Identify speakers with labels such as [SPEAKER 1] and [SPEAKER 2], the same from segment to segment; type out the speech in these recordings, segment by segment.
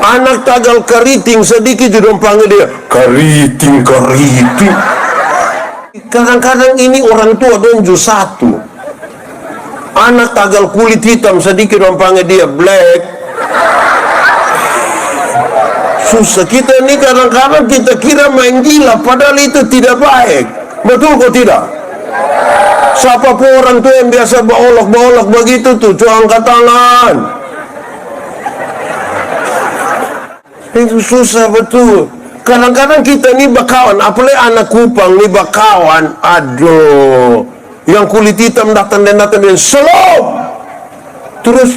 [SPEAKER 1] Anak tagal keriting sedikit dong panggil dia keriting. Kadang-kadang ini orang tua donju satu. Anak tagal kulit hitam sedikit dong panggil dia black. Susah kita ini kadang-kadang kita kira main gila, padahal itu tidak baik. Betul kok tidak? Siapa pun orang tua yang biasa baolok begitu tuh, coba angkat tangan. Itu susah betul. Kadang-kadang kita ini bakawan, apalagi anak Kupang ini bakawan. Aduh, yang kulit hitam datang dan shalom. Terus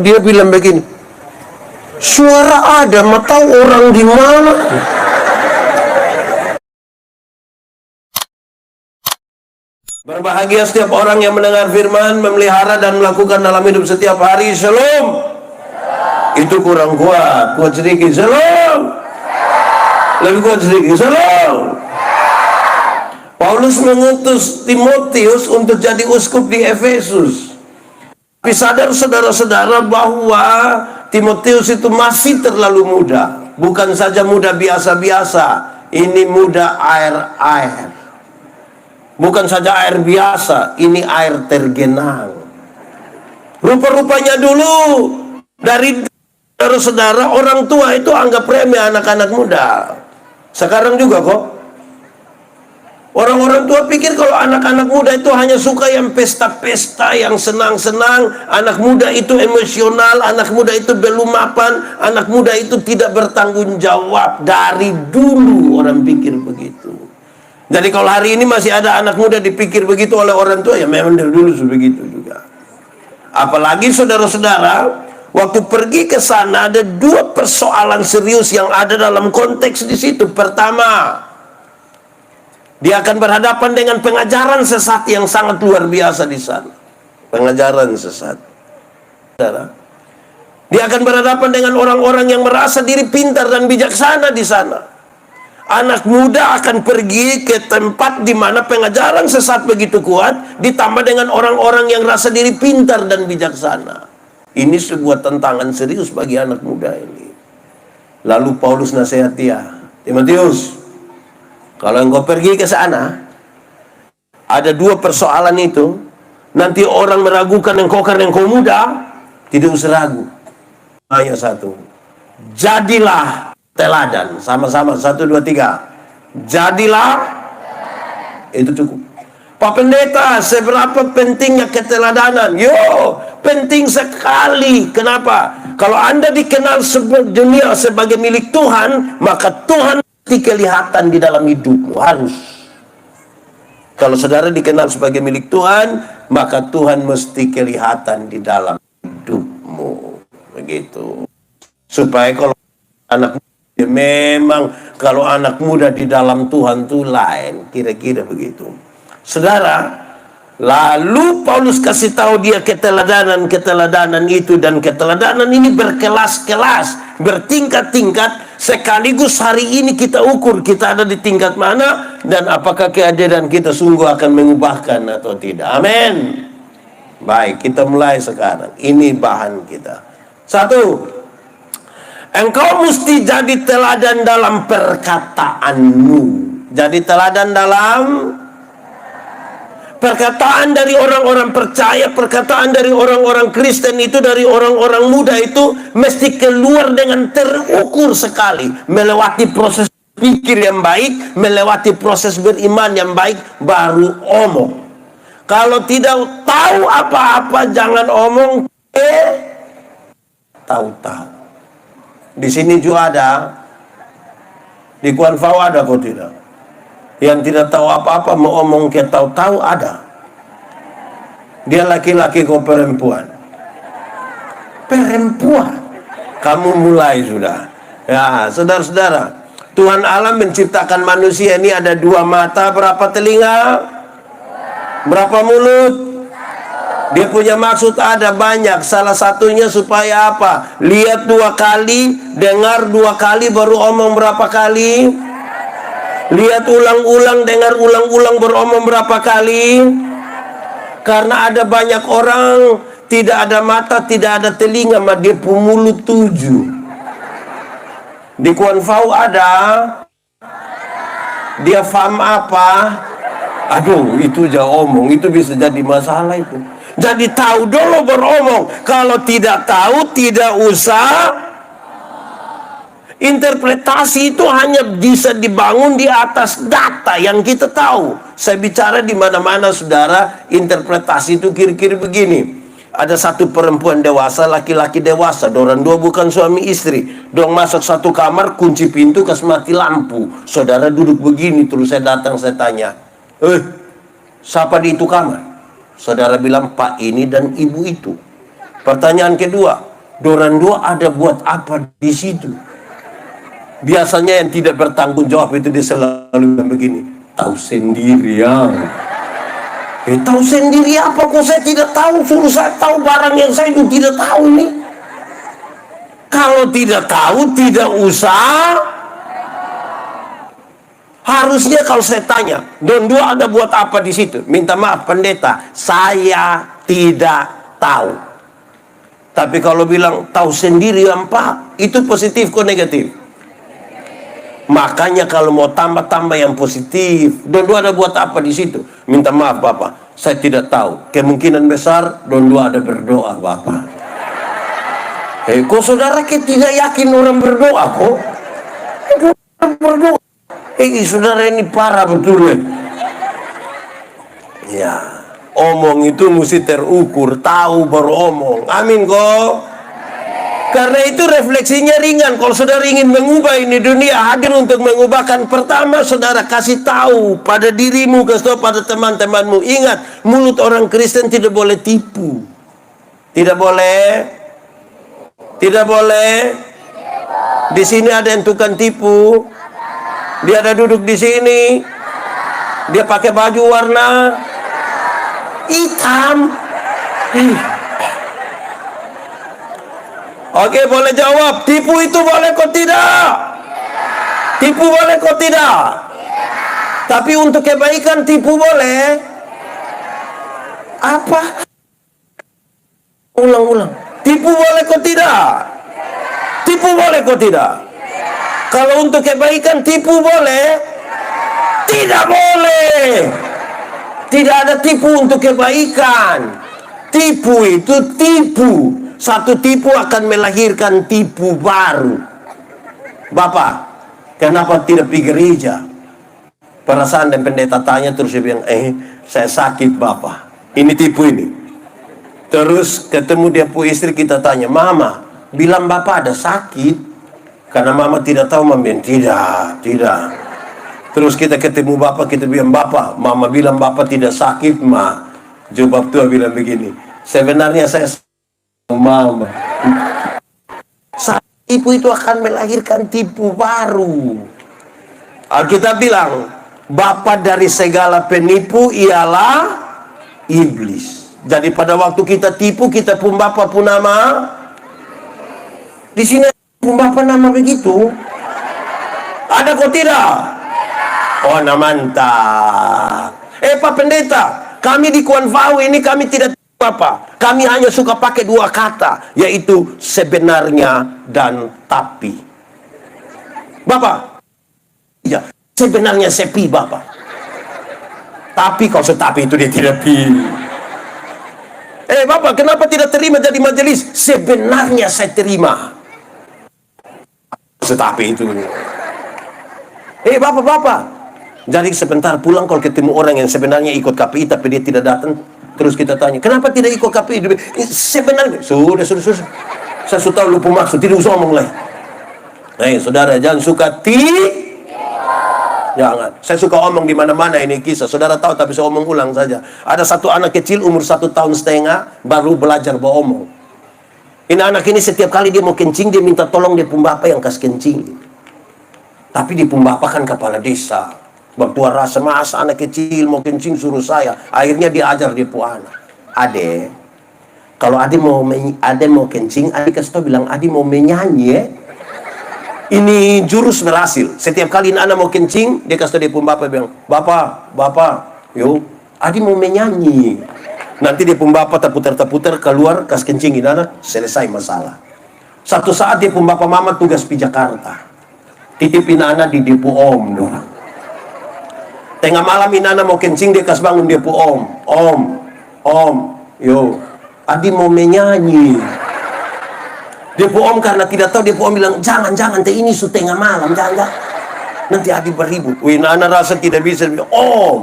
[SPEAKER 1] dia bilang begini, suara ada, mau tahu orang di mana? Berbahagia setiap orang yang mendengar firman, memelihara dan melakukan dalam hidup setiap hari. Shalom. Itu kurang kuat sedikit. Shalom. Lebih kuat sedikit. Shalom. Paulus mengutus Timotius untuk jadi uskup di Efesus. Tapi sadar saudara-saudara bahwa Timotius itu masih terlalu muda. Bukan saja muda biasa-biasa, ini muda air. Bukan saja air biasa, ini air tergenang. Rupa-rupanya dulu dari saudara-saudara, orang tua itu anggap remeh anak-anak muda. Sekarang juga kok. Orang-orang tua pikir kalau anak-anak muda itu hanya suka yang pesta-pesta, yang senang-senang. Anak muda itu emosional, anak muda itu belum mapan, anak muda itu tidak bertanggung jawab. Dari dulu orang pikir begitu. Jadi kalau hari ini masih ada anak muda dipikir begitu oleh orang tua, ya memang dari dulu begitu juga. Apalagi saudara-saudara, waktu pergi ke sana ada dua persoalan serius yang ada dalam konteks di situ. Pertama, dia akan berhadapan dengan pengajaran sesat yang sangat luar biasa di sana. Pengajaran sesat. Saudara, dia akan berhadapan dengan orang-orang yang merasa diri pintar dan bijaksana di sana. Anak muda akan pergi ke tempat di mana pengajaran sesat begitu kuat, ditambah dengan orang-orang yang rasa diri pintar dan bijaksana. Ini sebuah tantangan serius bagi anak muda ini. Lalu Paulus nasihat dia, Timotius, kalau engkau pergi ke sana, ada dua persoalan itu. Nanti orang meragukan engkau karena engkau muda, tidak usah ragu. Hanya satu, jadilah teladan. Sama-sama, 1, 2, 3. Jadilah. Itu cukup. Pak Pendeta, seberapa pentingnya keteladanan? Penting sekali. Kenapa? Kalau Anda dikenal dunia sebagai milik Tuhan, maka Tuhan mesti kelihatan di dalam hidupmu. Harus. Kalau saudara dikenal sebagai milik Tuhan, maka Tuhan mesti kelihatan di dalam hidupmu. Begitu. Supaya kalau anak ya memang kalau anak muda di dalam Tuhan itu lain, kira-kira begitu. Saudara, lalu Paulus kasih tahu dia keteladanan itu, dan keteladanan ini berkelas-kelas, bertingkat-tingkat. Sekaligus hari ini kita ukur kita ada di tingkat mana, dan apakah kehadiran kita sungguh akan mengubahkan atau tidak. Amin. Baik, kita mulai sekarang. Ini bahan kita. 1. Engkau mesti jadi teladan dalam perkataanmu. Jadi teladan dalam perkataan dari orang-orang percaya, perkataan dari orang-orang Kristen itu, dari orang-orang muda itu mesti keluar dengan terukur sekali, melewati proses pikir yang baik, melewati proses beriman yang baik, baru omong. Kalau tidak tahu apa-apa jangan omong, tahu-tahu. Di sini juga ada, di Kuan Fau ada kok tidak? Yang tidak tahu apa-apa mau omong ke tahu-tahu ada. Dia laki-laki kok perempuan. Perempuan. Kamu mulai sudah. Ya, saudara-saudara, Tuhan Allah menciptakan manusia ini ada 2 mata, berapa telinga? Berapa mulut? Dia punya maksud ada banyak. Salah satunya supaya apa? Lihat 2 kali, dengar 2 kali, baru omong berapa kali? Lihat ulang-ulang, dengar ulang-ulang, beromong berapa kali? Karena ada banyak orang tidak ada mata, tidak ada telinga, mah dia mulut 7. Di Kuan Fau ada. Dia faham apa? Aduh, itu jauh omong. Itu bisa jadi masalah itu. Jadi tahu dulu beromong. Kalau tidak tahu, tidak usah. Interpretasi itu hanya bisa dibangun di atas data yang kita tahu. Saya bicara di mana-mana, saudara. Interpretasi itu kira-kira begini. Ada satu perempuan dewasa, laki-laki dewasa. Dorang dua bukan suami istri. Dorang masuk satu kamar, kunci pintu, kasih mati lampu. Saudara duduk begini, terus saya datang, saya tanya, siapa di itu kamar? Saudara bilang, Pak ini dan ibu itu. Pertanyaan kedua, dorang dua ada buat apa di situ? Biasanya yang tidak bertanggung jawab itu dia selalu bilang begini, tahu sendiri ya. Tahu sendiri apa? Kok saya tidak tahu? Suruh saya tahu barang yang saya itu tidak tahu ini. Kalau tidak tahu, tidak usah. Harusnya kalau saya tanya, Don dua ada buat apa di situ? Minta maaf pendeta, saya tidak tahu. Tapi kalau bilang tahu sendiri apa, itu positif kok negatif? Makanya kalau mau tambah-tambah yang positif, Don dua ada buat apa di situ? Minta maaf Bapak, saya tidak tahu. Kemungkinan besar Don dua ada berdoa Bapak. Kok saudara tidak yakin orang berdoa kok? Orang berdoa. Saudara ini parah betul ya. Omong itu mesti terukur, tahu baru omong. Amin kok. Karena itu refleksinya ringan. Kalau saudara ingin mengubah ini dunia, hadir untuk mengubahkan. Pertama, saudara kasih tahu pada dirimu, kasih tahu pada teman-temanmu. Ingat, mulut orang Kristen tidak boleh tipu. Tidak boleh. Tidak boleh. Di sini ada yang tukang tipu. Dia ada duduk di sini. Dia pakai baju warna hitam. Oke, boleh jawab. Tipu itu boleh kok tidak? Tipu boleh kok tidak? Tapi untuk kebaikan tipu boleh? Apa? Ulang-ulang. Tipu boleh kok tidak? Tipu boleh kok tidak? Kalau untuk kebaikan tipu boleh? Tidak boleh. Tidak ada tipu untuk kebaikan. Tipu itu tipu. Satu tipu akan melahirkan tipu baru. Bapak, kenapa tidak pergi gereja? Perasaan dan pendeta tanya, terus dia bilang, saya sakit Bapak. Ini tipu ini. Terus ketemu dia pu istri, kita tanya, Mama, bilang Bapak ada sakit? Karena Mama tidak tahu, Mama bilang, tidak. Terus kita ketemu Bapak, kita bilang, Bapak, Mama bilang Bapak tidak sakit, Ma. Jawab tua bilang begini, sebenarnya saya Mama. Tipu itu akan melahirkan tipu baru. Alkitab bilang, bapa dari segala penipu ialah iblis. Jadi pada waktu kita tipu, kita pun bapa pun nama. Di sini pun bapa nama begitu. Ada kok tidak? Oh, nah mantap. Pak Pendeta, kami di Kuan Fau ini kami tidak apa. Kami hanya suka pakai dua kata, yaitu sebenarnya dan tapi. Bapak, ya, sebenarnya sepi Bapak. Tapi kalau setapi itu dia tidak pilih. Bapak, kenapa tidak terima jadi majelis? Sebenarnya saya terima. Setapi itu. Bapak. Jadi sebentar pulang kalau ketemu orang yang sebenarnya ikut KPI tapi dia tidak datang. Terus kita tanya, kenapa tidak ikut KPI? Sebenarnya, sudah. Saya sudah tahu lupa maksud, tidak usah omong lagi. Saudara, jangan suka jangan. Saya suka omong di mana-mana ini kisah. Saudara tahu, tapi saya omong ulang saja. Ada satu anak kecil umur 1,5 tahun, baru belajar beromong. Ini anak ini setiap kali dia mau kencing, dia minta tolong dia pun bapak yang kasih kencing. Tapi dia pun bapak kan kepala desa. Bertua rasa masa anak kecil mau kencing suruh saya. Akhirnya dia ajar dia pu anak. Ade, kalau ade mau kencing, ade kasih tau bilang ade mau menyanyi. Ini jurus berhasil. Setiap kali anak mau kencing, dia kasih tau dia pun bapak bilang, bapak, yuk, ade mau menyanyi. Nanti dia pun bapak terputar keluar kasih kencing anak, selesai masalah. Satu saat dia pun bapak mama tugas di Jakarta. Titip inana di depo om dong. Tengah malam inana mau kencing, dia kas bangun depo om, yo, Adi mau menyanyi. Depo om karena tidak tahu, depo om bilang jangan teh ini su tengah malam, jangan. Nanti Adi beribut. Wih, Nana rasa tidak bisa. Om,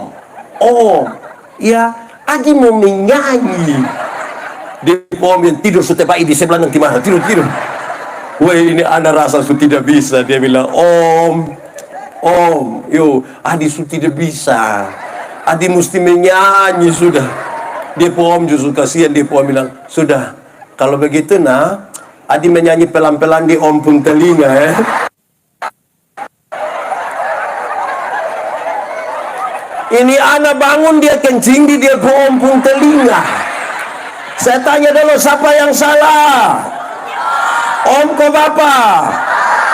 [SPEAKER 1] ya, Adi mau menyanyi. Depo om yang tidur su tepai di sebelah nanti mana tidur. Wih, ini Ana rasa su tidak bisa. Dia bilang, Om, yo, Adi su tidak bisa. Adi mesti menyanyi sudah. Depo om justru kasihan. Depo om bilang, sudah, kalau begitu nah, Adi menyanyi pelan-pelan di om pun telinga ya. Ini Ana bangun dia kencing di depo om pun telinga. Saya tanya dulu siapa yang salah? Om ko bapak?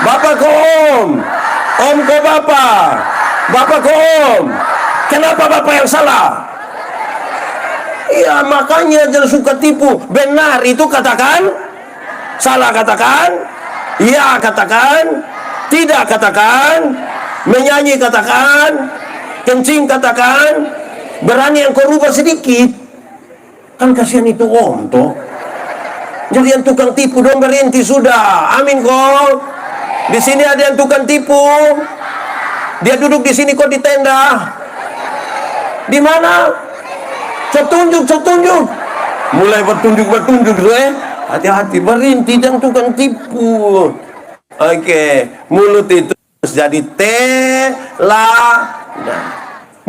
[SPEAKER 1] Bapak ko om? Om ko bapak? Bapak ko om? Kenapa bapak yang salah? Iya, makanya jangan suka tipu. Benar itu katakan, salah katakan, iya katakan, tidak katakan, menyanyi katakan, kencing katakan, berani yang kau rubah sedikit. Kan kasihan itu om toh. Jadi yang tukang tipu dong berhenti sudah. Amin kok. Di sini ada yang tukang tipu. Dia duduk di sini kok di tenda. Di mana? Tunjuk. Mulai bertunjuk hati-hati, berhenti dan tukang tipu. Oke, mulut itu jadi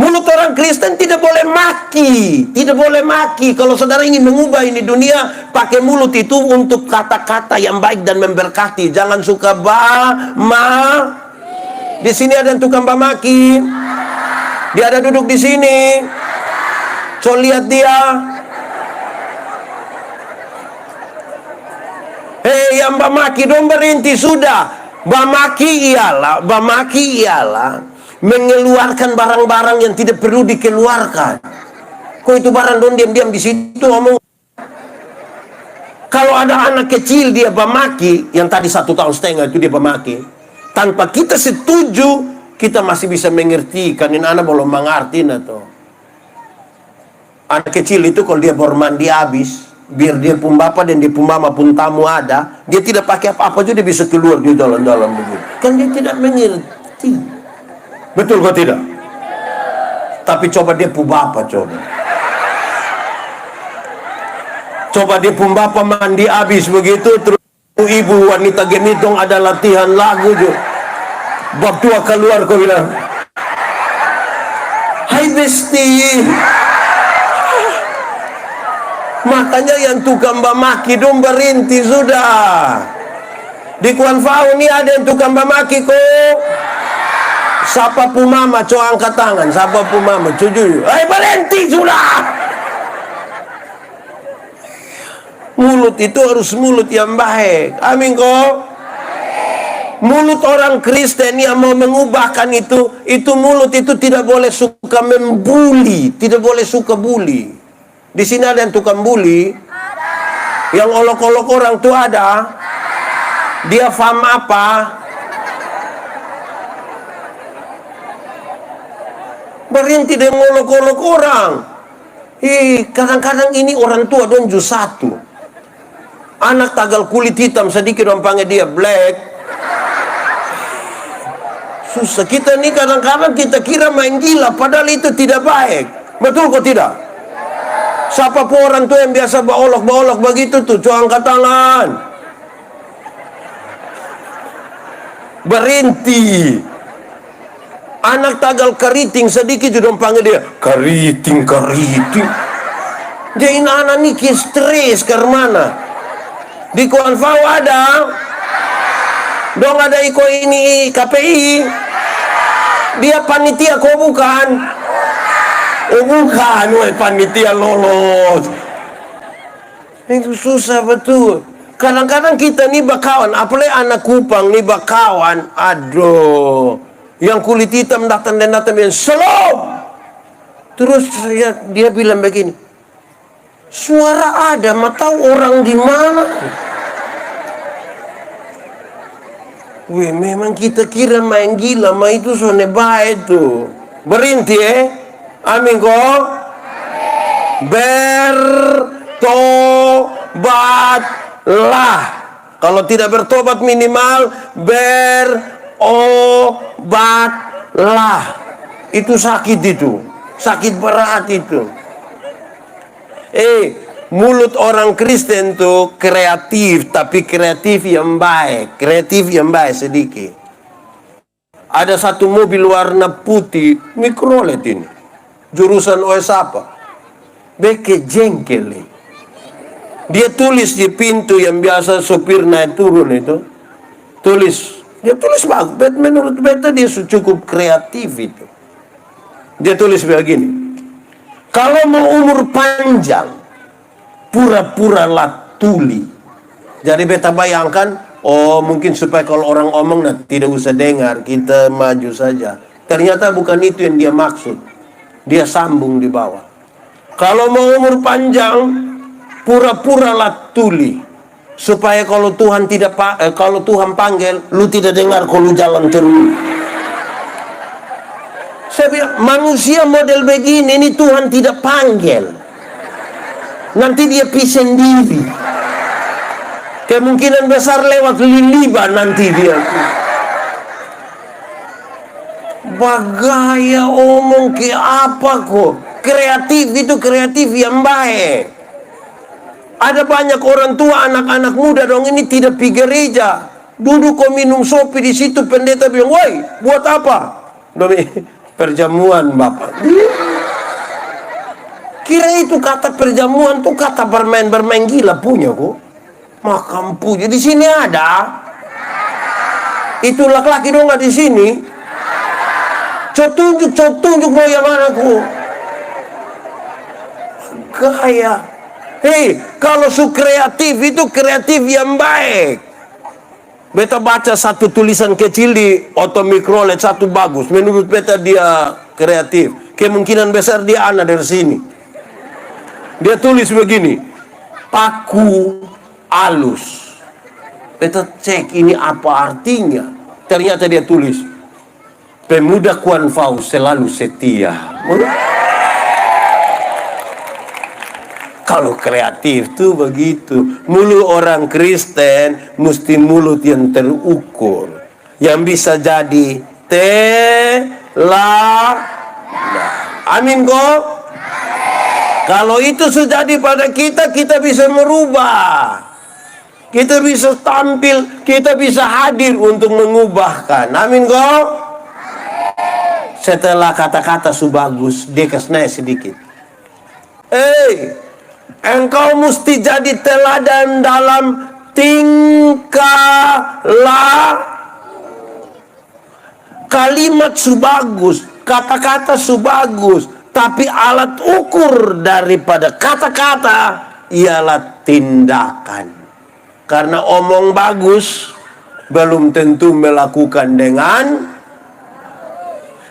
[SPEAKER 1] mulut orang Kristen tidak boleh maki. Kalau saudara ingin mengubah ini dunia, pakai mulut itu untuk kata-kata yang baik dan memberkati. Jangan suka Di sini ada yang tukang maki. Dia ada duduk di sini. So lihat dia. Hei, yang maki dong berhenti sudah. Bamaki ialah mengeluarkan barang-barang yang tidak perlu dikeluarkan. Kok itu barang dong diam-diam di situ ngomong. Kalau ada anak kecil dia bamaki, yang tadi 1,5 tahun itu dia bamaki, tanpa kita setuju, kita masih bisa mengerti. Kan ini anak belum mengerti atau anak kecil itu kalau dia baru mandi habis, biar dia pun bapak dan dia pun mama pun tamu ada, dia tidak pakai apa-apa juga dia bisa keluar di dalam-dalam begitu. Kan dia tidak mengerti. Betul kok tidak? Tapi coba dia pun bapak coba dia pun bapak mandi habis begitu, terus ibu wanita gemitong ada latihan lagu juga. Bab tua keluar kau bilang, hai besti. Makanya yang tukang maki dong berhenti sudah. Di Kuan Fau ini ada yang tukang maki kok. Siapa pun mama, coba angkat tangan. Siapa pun mama, jujur. Hai berhenti sudah. Mulut itu harus mulut yang baik. Amin kok. Mulut orang Kristen yang mau mengubahkan itu mulut itu tidak boleh suka membuli, tidak boleh suka bully. Di sini ada yang tukang bully, yang olok-olok orang tuh ada. Dia faham apa? Berhenti dengan olok-olok orang. Kadang-kadang ini orang tua dong satu. Anak tagal kulit hitam sedikit dong panggil dia black. Susah kita nih kadang-kadang kita kira main gila, padahal itu tidak baik. Betul kok tidak? Siapa pun orang tua yang biasa baolok-baolok begitu tuh, coba angkat tangan. Berhenti. Anak tagal keriting sedikit sudah panggil dia keriting. Jadi anak nih stres ke mana? Di Kuan Fau ada. Dong ada iko ini KPI. Dia panitia kok bukan? Oh bukan, panitia lolos. Itu susah betul. Kadang-kadang kita nih bakawan, apalagi anak Kupang nih bakawan. Aduh, yang kulit hitam datang bilang slow. Terus dia bilang begini, suara ada, mau tahu orang di mana? Wih, memang kita kira main gila, mah itu sone baik tuh. Berhenti amin kok. Bertobatlah. Kalau tidak bertobat minimal berobatlah. Itu sakit itu. Sakit berat itu. Mulut orang Kristen tuh kreatif, tapi kreatif yang baik. Kreatif yang baik sedikit. Ada satu mobil warna putih, Mikrolet ini. Jurusan OS apa? Beke jengkel nih. Dia tulis di pintu yang biasa sopir naik turun itu. Dia tulis bagus. Menurut beta dia cukup kreatif itu. Dia tulis begini. Kalau mau umur panjang, pura-pura lah tuli. Jadi beta bayangkan, mungkin supaya kalau orang omong tidak usah dengar, kita maju saja. Ternyata bukan itu yang dia maksud. Dia sambung di bawah. Kalau mau umur panjang, pura-pura lah tuli. Supaya kalau Tuhan kalau Tuhan panggil, lu tidak dengar kalau jalan terus. Saya bilang, manusia model begini ini Tuhan tidak panggil. Nanti dia pergi sendiri. Kemungkinan besar lewat liliba nanti dia. Bagaya omong ke apa kok? Kreatif itu kreatif yang baik. Ada banyak orang tua, anak-anak muda dong ini tidak pergi gereja. Duduk kok minum sopi di situ, pendeta bilang, "Woi, buat apa?" Perjamuan, Bapak. Kira itu kata perjamuan tuh kata bermain gila punya kok. Makam punya di sini ada. Itu laki-laki dong nggak di sini. Coba tunjuk mau yang mana kok. Gaya. Kalau su kreatif itu kreatif yang baik. Beta baca satu tulisan kecil di Mikrolet, satu bagus. Menurut beta dia kreatif. Kemungkinan besar dia anak dari sini. Dia tulis begini, paku alus. Beta cek ini apa artinya. Ternyata dia tulis, pemuda Kuan Fau selalu setia. Kalau kreatif tuh begitu. Mulut orang Kristen mesti mulut yang terukur, yang bisa jadi amin kok. Kalau itu sudah di pada kita bisa merubah. Kita bisa tampil, kita bisa hadir untuk mengubahkan. Amin kok. Setelah kata-kata su bagus, dia kesnai sedikit. Engkau mesti jadi teladan dalam tingkah kalimat su bagus, kata-kata su bagus, tapi alat ukur daripada kata-kata ialah tindakan. Karena omong bagus belum tentu melakukan dengan.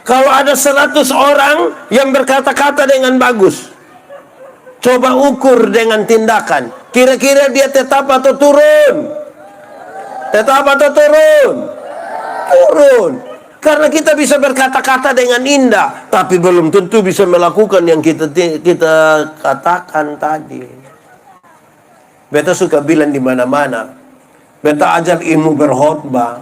[SPEAKER 1] Kalau ada 100 orang yang berkata-kata dengan bagus, coba ukur dengan tindakan. Kira-kira dia tetap atau turun? Tetap atau turun? Turun. Karena kita bisa berkata-kata dengan indah, tapi belum tentu bisa melakukan yang kita katakan tadi. Beta suka bilang di mana-mana. Beta ajar ilmu berkhotbah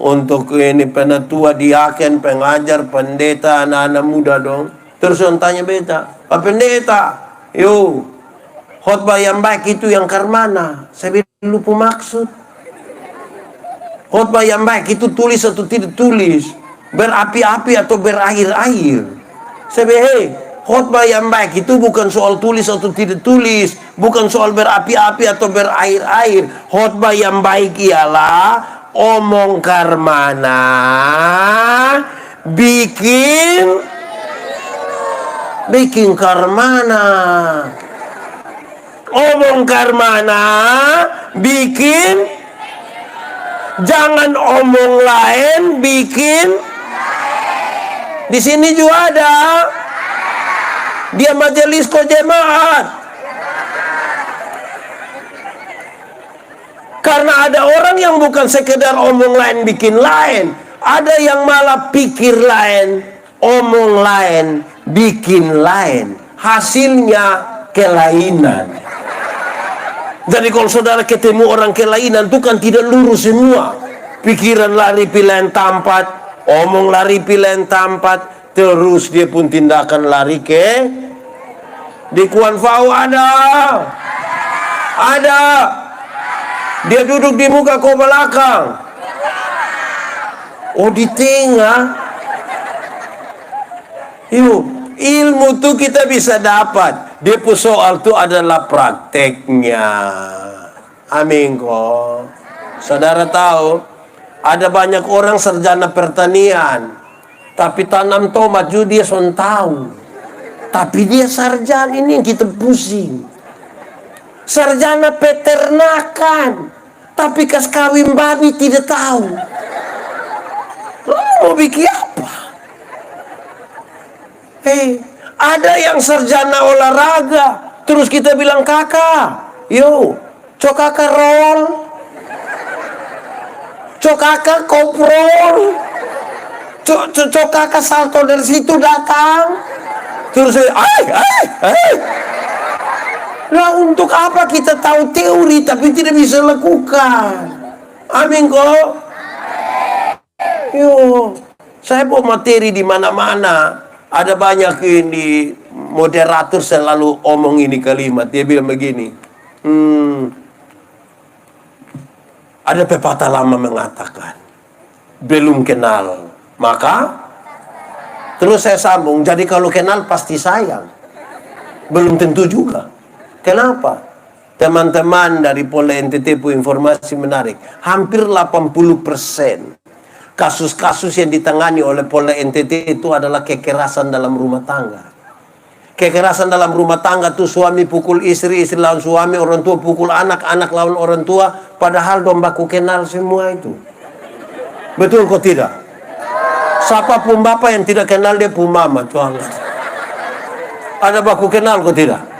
[SPEAKER 1] untuk ini penatua, diaken, pengajar, pendeta, anak-anak muda dong. Terus orang tanya beta, "Pak Pendeta, khotbah yang baik itu yang karmana?" Saya bilang, lupa maksud. Khotbah yang baik itu tulis atau tidak tulis, berapi-api atau berair-air. Saya bilang, khotbah yang baik itu bukan soal tulis atau tidak tulis, bukan soal berapi-api atau berair-air. Khotbah yang baik ialah omong karmana, bikin karmana. Omong karmana, bikin. Jangan omong lain, bikin. Di sini juga ada. Dia majelis jemaat. Karena ada orang yang bukan sekedar omong lain bikin lain, ada yang malah pikir lain, omong lain, bikin lain, hasilnya kelainan. Jadi kalau saudara ketemu orang kelainan itu kan tidak lurus semua. Pikiran lari pilihan tempat, omong lari pilihan tempat, terus dia pun tindakan lari ke di Kuan Fau ada. Dia duduk di muka kau belakang. Oh, di tengah. Yuk, ilmu tuh kita bisa dapat. Dia pun soal tuh adalah prakteknya. Amin kok. Saudara tahu, ada banyak orang sarjana pertanian, tapi tanam tomat juga dia son tahu. Tapi dia sarjana, ini yang kita pusing. Sarjana peternakan, tapi kas kawin babi tidak tahu. Lalu mau bikin apa? Ada yang sarjana olahraga, terus kita bilang kakak, yo, cok kakak roll, cok kakak koprol, cok kakak salto dari situ datang, terus Lah untuk apa kita tahu teori tapi tidak bisa lakukan? Amin kok. Yo, saya bawa materi di mana-mana. Ada banyak ini moderator selalu omong ini kalimat. Dia bilang begini. Ada pepatah lama mengatakan, belum kenal maka. Terus saya sambung. Jadi kalau kenal pasti sayang. Belum tentu juga. Kenapa? Teman-teman dari Polda NTT punya informasi menarik. Hampir 80% kasus-kasus yang ditangani oleh Polda NTT itu adalah kekerasan dalam rumah tangga. Kekerasan dalam rumah tangga tuh suami pukul istri, istri lawan suami, orang tua pukul anak, anak lawan orang tua. Padahal dong baku kenal semua itu. Betul kok tidak? Siapa pun bapak yang tidak kenal dia pun mama. Tuhan. Ada baku kenal kok tidak?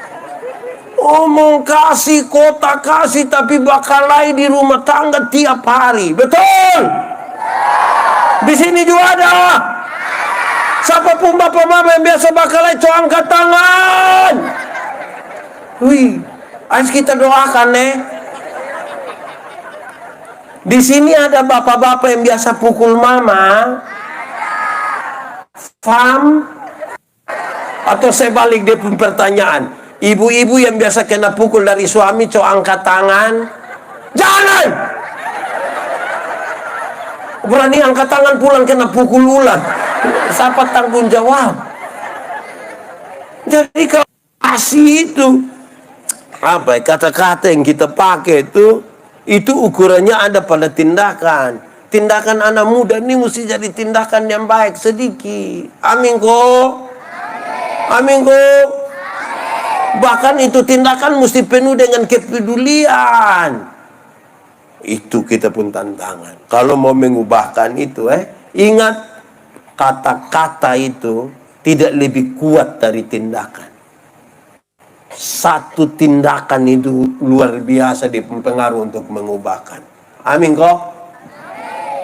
[SPEAKER 1] Omong kasih, kota kasih, tapi bakalai di rumah tangga tiap hari. Betul? Di sini juga ada. Siapa pun bapak mama yang biasa bakalai, coba angkat tangan. Wih, harus kita doakan Di sini ada bapak-bapak yang biasa pukul mama. Faham? Atau saya balik dia pun pertanyaan. Ibu-ibu yang biasa kena pukul dari suami, coba angkat tangan. Jangan! Berani angkat tangan pulang kena pukul ulang. Siapa tanggung jawab? Jadi kalau kasih itu, apa kata-kata yang kita pakai itu ukurannya ada pada tindakan. Tindakan anak muda ini mesti jadi tindakan yang baik sedikit. Amin kok. Amin kok. Bahkan itu tindakan mesti penuh dengan kepedulian. Itu kita pun tantangan. Kalau mau mengubahkan itu, ingat kata-kata itu tidak lebih kuat dari tindakan. Satu tindakan itu luar biasa dipengaruhi untuk mengubahkan. Amin kok.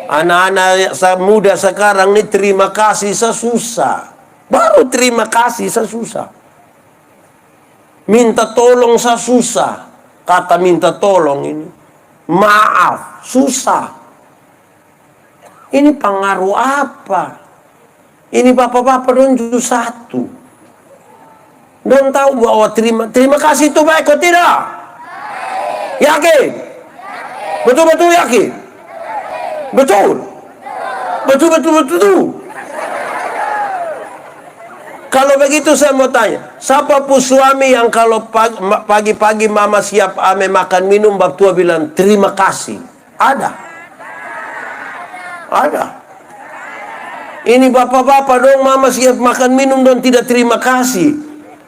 [SPEAKER 1] Anak-anak muda sekarang ini terima kasih sesusah. Baru terima kasih sesusah. Minta tolong susah. Kata minta tolong ini. Maaf, susah. Ini pengaruh apa? Ini bapak-bapak don justru satu. Don tahu bahwa terima kasih itu baik atau tidak? Yakin? Betul-betul yakin? Betul? Betul. Kalau begitu saya mau tanya, siapa pun suami yang kalau pagi-pagi mama siap ame makan minum, bab tua bilang terima kasih? Ada. Ada. Ini bapak-bapak dong mama siap makan minum dan tidak terima kasih.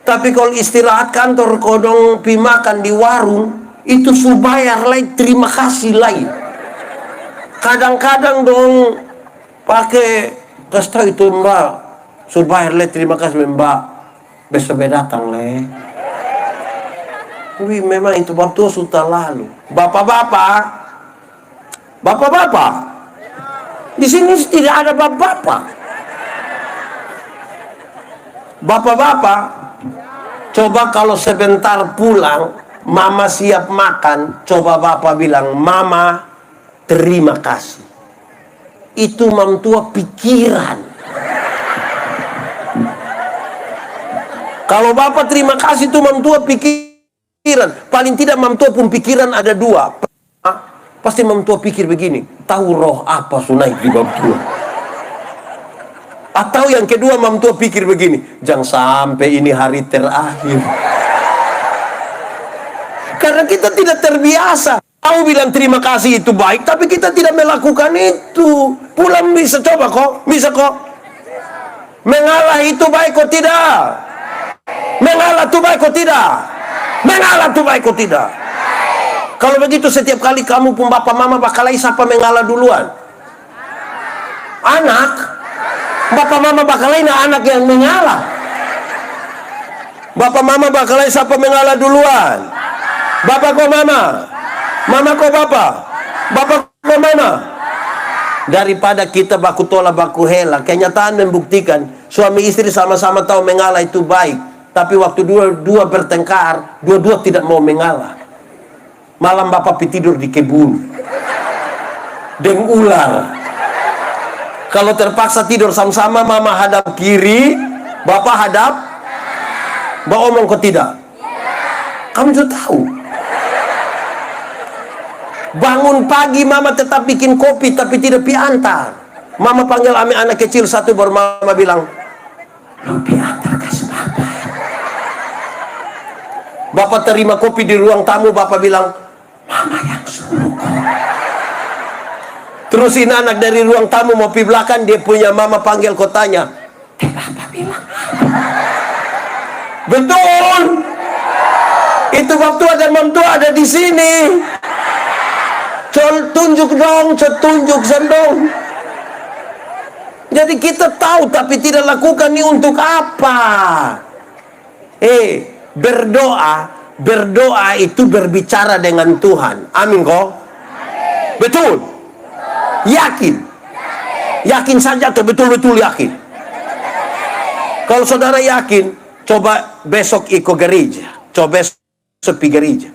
[SPEAKER 1] Tapi kalau istirahat kantor kodong pi makan di warung, itu su bayar lagi terima kasih lagi. Kadang-kadang dong pakai kasta itu mbak. Bayar terima kasih mbak. Besok datang Wih memang itu waktu sudah lalu. Bapak-bapak Bapak-bapak, di sini tidak ada bapak-bapak. Bapak-bapak, coba kalau sebentar pulang, mama siap makan, coba bapak bilang, mama terima kasih. Itu mamtua pikiran. Kalau bapak terima kasih itu mamtua pikiran. Paling tidak mamtua pun pikiran ada dua. Pasti mamtua pikir begini, tahu roh apa sunai di mamtua. Atau yang kedua mamtua pikir begini, jangan sampai ini hari terakhir. Karena kita tidak terbiasa. Tahu bilang terima kasih itu baik, tapi kita tidak melakukan itu. Pulang bisa coba kok, bisa kok. Mengalah itu baik kok tidak? Mengalah itu baik kok tidak? Mengalah itu baik kok tidak? Kalau begitu setiap kali kamu pun bapak mama bakalai siapa mengalah duluan? Anak. Bapak mama bakalai anak yang mengalah. Bapak mama bakalai siapa mengalah duluan? Bapak kok mama? Mama kok bapak? Bapak kok mama? Daripada kita baku tolak baku hela, kenyataan membuktikan suami istri sama-sama tahu mengalah itu baik, tapi waktu dua bertengkar, dua-dua tidak mau mengalah. Malam bapak tidur di kebun dengan ular. Kalau terpaksa tidur sama-sama, mama hadap kiri, bapak hadap, bapak omong kok tidak? Kamu sudah tahu. Bangun pagi mama tetap bikin kopi tapi tidak piantar. Mama panggil anak kecil satu, baru mama bilang, "Lu piantar kasih bapak." Bapak terima kopi di ruang tamu, bapak bilang, "Mama yang suruh." Terus ini anak dari ruang tamu mau pergi belakang, dia punya mama panggil kotanya, "Bapak bilang." Betul. Itu waktu ada mentua ada di sini. Tunjuk dong, tunjuk sendong. Jadi kita tahu tapi tidak lakukan ini untuk apa? Berdoa itu berbicara dengan Tuhan. Amin kok? Betul? Yakin? Yakin saja atau betul-betul yakin? Kalau saudara yakin, coba besok ikut gereja. Coba besok pergi gereja.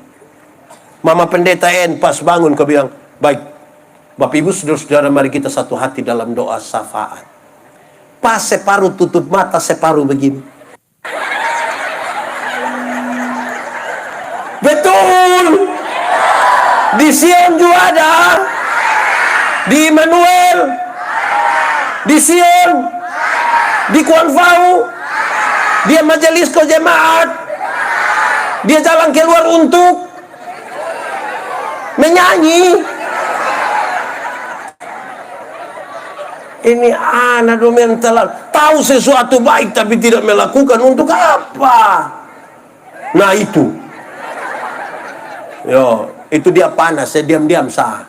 [SPEAKER 1] Mama pendeta pas bangun, kau bilang, baik, Bapak Ibu saudara-saudara, mari kita satu hati dalam doa syafaat. Pas separuh tutup mata, separuh begini. Betul. Di Sion juga ada. Di Immanuel. Di Sion. Di Kuan Fau. Dia majelis ke jemaat. Dia jalan keluar untuk menyanyi. Ini anak mental tahu sesuatu baik tapi tidak melakukan, untuk apa? Nah itu. Itu dia panas, saya diam-diam sah.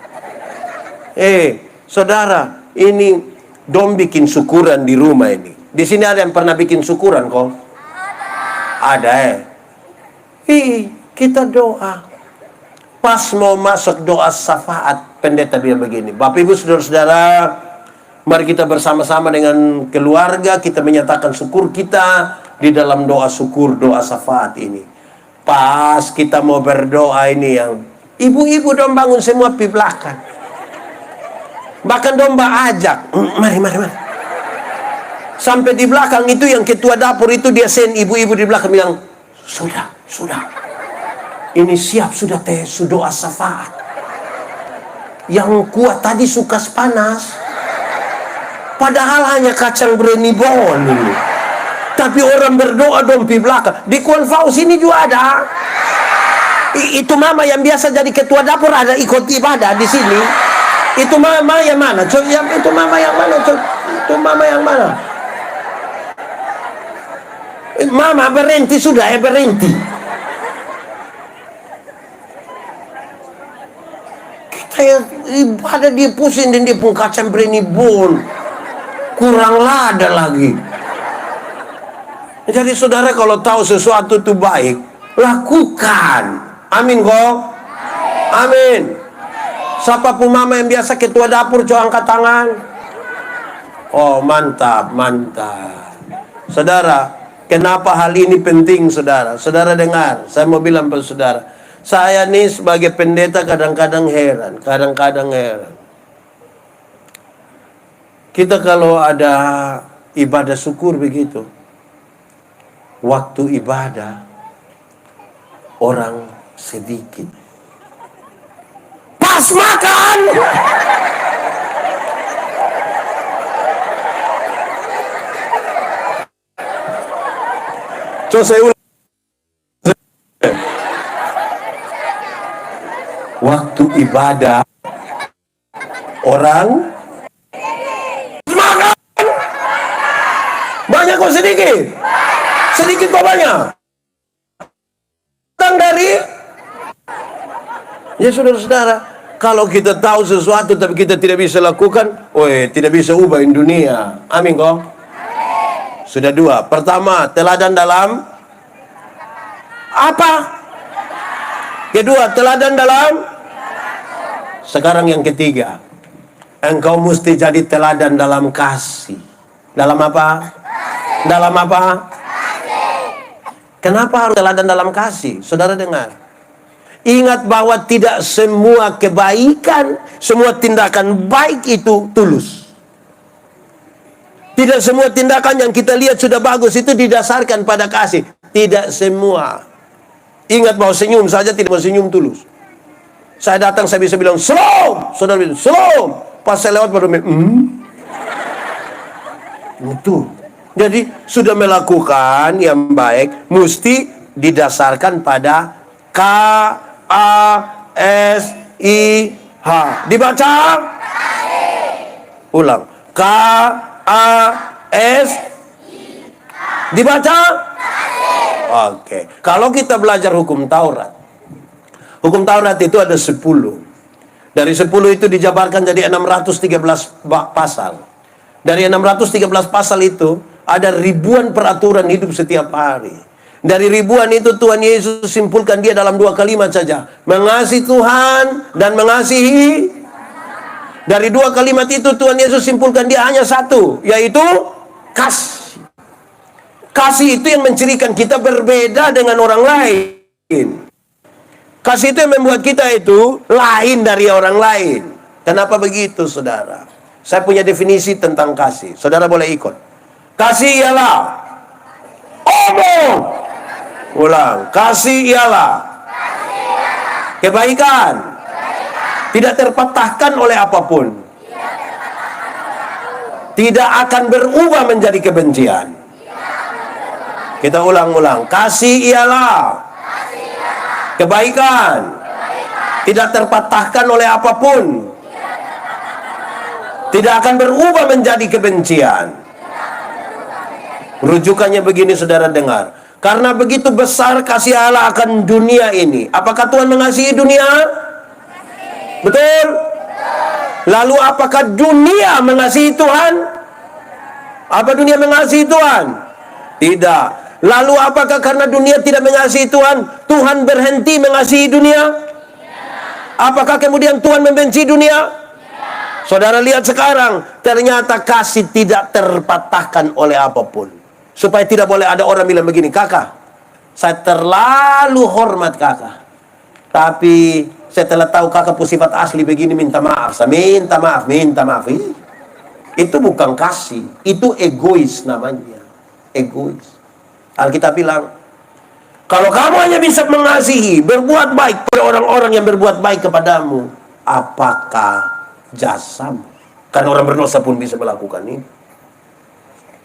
[SPEAKER 1] Saudara, ini dong bikin syukuran di rumah ini. Di sini ada yang pernah bikin syukuran kok? Ada kita doa. Pas mau masuk doa syafaat, pendeta bilang begini, Bapak Ibu saudara-saudara, mari kita bersama-sama dengan keluarga, kita menyatakan syukur kita di dalam doa syukur, doa syafaat ini. Pas kita mau berdoa ini, yang ibu-ibu dong bangun semua di belakang. Bahkan domba ajak, mari. Sampai di belakang itu yang ketua dapur itu dia send ibu-ibu di belakang bilang, sudah. Ini siap sudah doa syafaat. Yang kuat tadi suka panas. Padahal hanya kacang brenibon ini. Tapi orang berdoa dong di belakang. Di Kuan Fau sini juga ada. Itu mama yang biasa jadi ketua dapur ada ikut ibadah di sini. Itu mama yang mana? Itu mama yang mana? Itu mama yang mana? Mama berhenti sudah, berhenti. Ibadah dia pusing dan dia pun kacang brenibon. Kurang lada lagi. Jadi saudara kalau tahu sesuatu itu baik, lakukan. Amin kok? Amin. Siapa pun mama yang biasa ketua dapur, coba angkat tangan. Oh, mantap, mantap. Saudara, kenapa hal ini penting, saudara? Saudara dengar, saya mau bilang pada saudara, saya nih sebagai pendeta kadang-kadang heran. Kita kalau ada ibadah syukur begitu, waktu ibadah orang sedikit. Pas makan. Coba saya ulang. Waktu ibadah orang makan. Banyak kok sedikit? Sedikit kok banyak? Datang dari, ya saudara-saudara, kalau kita tahu sesuatu tapi kita tidak bisa lakukan, tidak bisa ubah dunia. Amin kok? Sudah dua. Pertama, teladan dalam apa? Kedua, teladan dalam. Sekarang yang ketiga, engkau mesti jadi teladan dalam kasih. Dalam apa? Dalam apa? Kenapa harus teladan dalam kasih? Saudara dengar. Ingat bahwa tidak semua kebaikan, semua tindakan baik itu tulus. Tidak semua tindakan yang kita lihat sudah bagus itu didasarkan pada kasih. Tidak semua. Ingat bahwa senyum saja tidak mau senyum tulus. Saya datang, saya bisa bilang, "Shalom!" Saudara bilang, "Shalom!" Pas saya lewat baru Betul. Jadi sudah melakukan yang baik mesti didasarkan pada KASIH. Dibaca? Ulang. KAS. Dibaca? Oke. Kalau kita belajar hukum Taurat. Hukum Taurat itu ada 10. Dari 10 itu dijabarkan jadi 613 pasal. Dari 613 pasal itu ada ribuan peraturan hidup setiap hari. Dari ribuan itu Tuhan Yesus simpulkan dia dalam 2 kalimat saja. Mengasihi Tuhan dan mengasihi. Dari 2 kalimat itu Tuhan Yesus simpulkan dia hanya satu, yaitu kasih. Kasih itu yang mencirikan kita berbeda dengan orang lain. Kasih itu yang membuat kita itu lain dari orang lain. Kenapa begitu, saudara? Saya punya definisi tentang kasih. Saudara boleh ikut. Kasih ialah omong. Ulang. Kasih ialah kebaikan. Tidak terpatahkan oleh apapun. Tidak akan berubah menjadi kebencian. Kita ulang-ulang. Kasih ialah kebaikan. Tidak terpatahkan oleh apapun. Tidak akan berubah menjadi kebencian. Rujukannya begini, saudara dengar. Karena begitu besar kasih Allah akan dunia ini. Apakah Tuhan mengasihi dunia? Betul? Lalu apakah dunia mengasihi Tuhan? Apa dunia mengasihi Tuhan? Tidak. Lalu apakah karena dunia tidak mengasihi Tuhan, Tuhan berhenti mengasihi dunia? Apakah kemudian Tuhan membenci dunia? Saudara lihat sekarang, ternyata kasih tidak terpatahkan oleh apapun. Supaya tidak boleh ada orang bilang begini, "Kakak, saya terlalu hormat kakak. Tapi setelah tahu kakak sifat asli begini, minta maaf." Saya minta maaf. Itu bukan kasih, itu egois namanya. Egois. Alkitab bilang, kalau kamu hanya bisa mengasihi, berbuat baik pada orang-orang yang berbuat baik kepadamu, apakah jasamu? Karena orang berdosa pun bisa melakukan ini.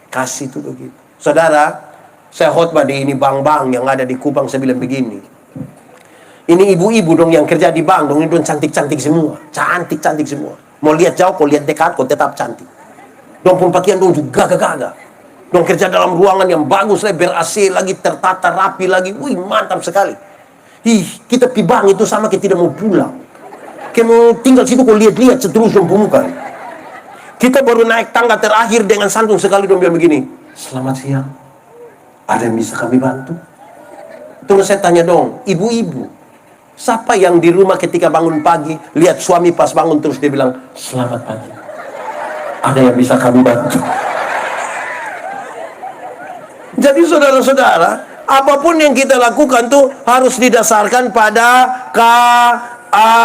[SPEAKER 1] Kasih itu begitu. Saudara, saya khotbah di ini bank-bank yang ada di Kupang, saya bilang begini. Ini ibu-ibu dong yang kerja di bank dong, ini dong cantik-cantik semua. Cantik-cantik semua. Mau lihat jauh, kau lihat dekat, kau tetap cantik. Dong pun pakaian dong juga gagah-gagah. Dong kerja dalam ruangan yang bagus, ber AC lagi, tertata rapi lagi. Wih, mantap sekali. Kita pi bank itu sama kita tidak mau pulang. Kita mau tinggal situ, kau lihat-lihat seterus dong pemuka. Kita baru naik tangga terakhir dengan santun sekali dong bilang begini, "Selamat siang, ada yang bisa kami bantu?" Terus saya tanya dong, ibu-ibu, Siapa yang di rumah ketika bangun pagi lihat suami pas bangun terus dia bilang, "Selamat pagi, ada yang bisa kami bantu?" Jadi saudara-saudara, apapun yang kita lakukan tuh harus didasarkan pada KASI.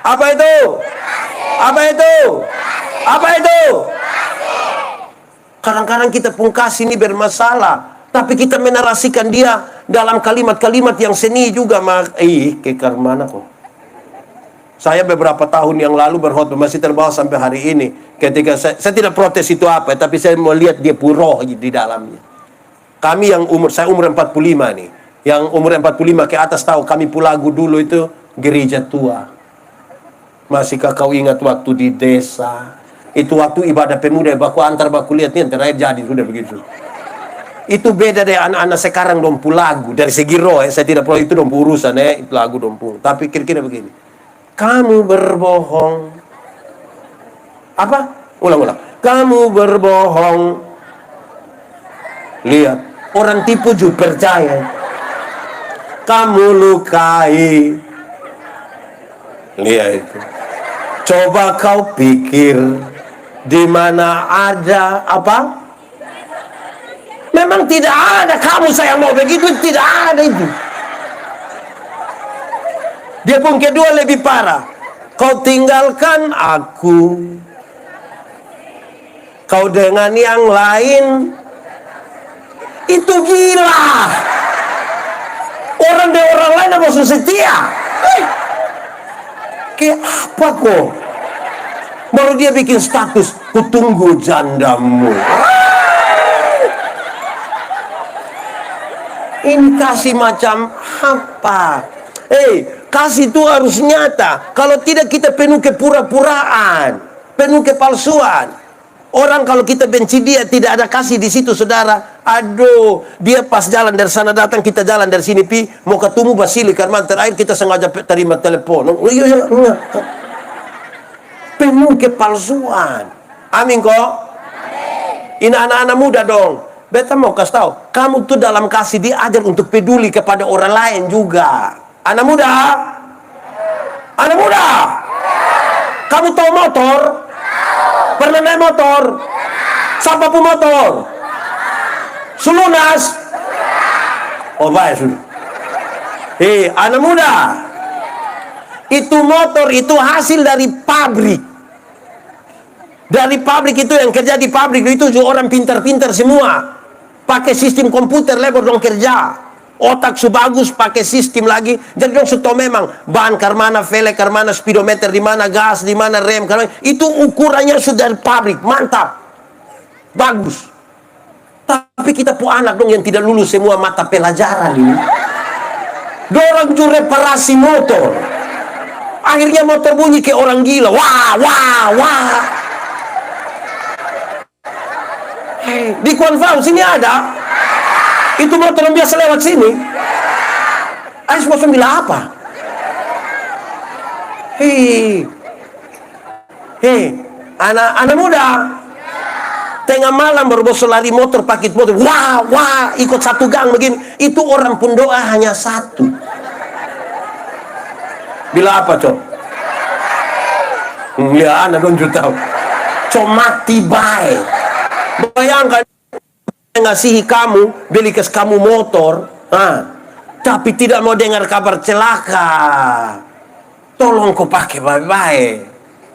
[SPEAKER 1] Apa itu? Apa itu? Apa itu? Kadang-kadang kita pun kasih ini bermasalah, tapi kita menarasikan dia dalam kalimat-kalimat yang seni juga. Kekar mana kok? Saya beberapa tahun yang lalu berkhotbah, masih terbawa sampai hari ini. Ketika saya tidak protes itu apa, tapi saya mau lihat dia puro di dalamnya. Kami yang saya umur 45 nih. Yang umur 45 ke atas tahu kami Pulagu dulu itu gereja tua. Masihkah kau ingat waktu di desa? Itu waktu ibadah pemuda, baku antar baku lihat nih, terakhir jadi sudah begitu. Itu beda dari anak-anak sekarang dong Pulagu. Dari segi roh, saya tidak perlu itu dong urusan Pulagu dong. Tapi kira-kira begini. Kamu berbohong. Apa? Ulang-ulang. Kamu berbohong. Lihat, orang tipu juga percaya. Kamu lukai. Lihat itu. Coba kau pikir, di mana ada apa? Memang tidak ada. Kamu saya mau begitu, tidak ada itu. Dia pun kedua lebih parah. Kau tinggalkan aku, kau dengan yang lain. Itu gila. Orang dengan orang lain apa setia? Kayak apa kok? Baru dia bikin status, kutunggu jandamu. Ini kasih macam apa? Kasih itu harus nyata. Kalau tidak kita penuh kepura-puraan, penuh kepalsuan. Orang kalau kita benci dia tidak ada kasih di situ, saudara. Aduh, dia pas jalan dari sana datang, kita jalan dari sini mau ketemu Basili karena terakhir kita sengaja terima telepon. Penuh kepalsuan. Amin kok. Ini anak-anak muda dong. Beta mau kasih tahu, kamu tuh dalam kasih diajar untuk peduli kepada orang lain juga. Anak muda, anak muda, kamu tahu motor? Pernah naik motor? Siapa pun motor? Selunas? Oh baik sudah. Anak muda, itu motor itu hasil dari pabrik. Dari pabrik itu yang kerja di pabrik itu juga orang pintar-pintar semua. Pakai sistem komputer lebar dong kerja. Otak sebagus pakai sistem lagi. Jadi dong sudah memang ban karmana, velg karmana, speedometer di mana, gas di mana, rem karmana. Itu ukurannya sudah dari pabrik, mantap, bagus. Tapi kita pu anak dong yang tidak lulus semua mata pelajaran ini. Dorang juga reparasi motor. Akhirnya motor bunyi kayak orang gila. Wah, wah, wah. Di Kuanfau sini ada. Itu motor yang biasa lewat sini. Ais mau bilang apa? Anak muda. Tengah malam baru bos lari motor, pakai motor. Wah, wah, ikut satu gang begini. Itu orang pun doa hanya satu. Bila apa, Cok? Ya, anak dong juga tahu. Cok mati baik. Bayangkan ngasihi kamu, beli kes kamu motor, tapi tidak mau dengar kabar celaka. Tolong kau pakai baik-baik.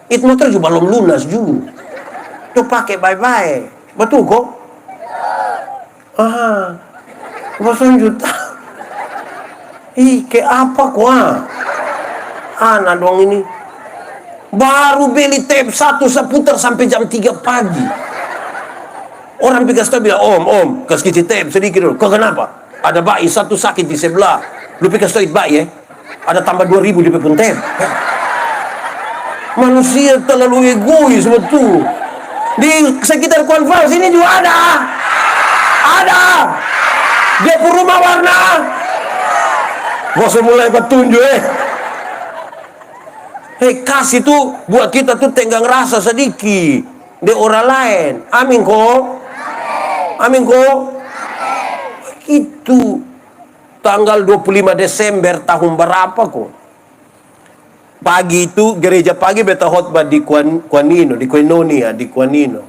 [SPEAKER 1] Itu motor juga belum lunas juga. Kau pakai baik-baik. Betul kok? Bosan juta. Kayak apa kok? Anak dong ini. Baru beli tape satu seputar sampai jam 3 pagi. Orang pikir bilang, om, kasih kita tape sedikit dulu. Kau kenapa? Ada bayi satu sakit di sebelah. Lu pikir itu bayi ya? Ada tambah 2.000 di pun tape. Manusia terlalu egois betul. Di sekitar Kuanfau sini juga ada. Ada. Dia pun rumah warna. Bos mulai petunjuk kasih tuh buat kita tuh tenggang rasa sedikit di orang lain. Amin kok. Amin kok. Itu Tanggal 25 Desember tahun berapa kok? Pagi itu gereja pagi beta khotbah di Quanino, di Koinonia, di Quanino.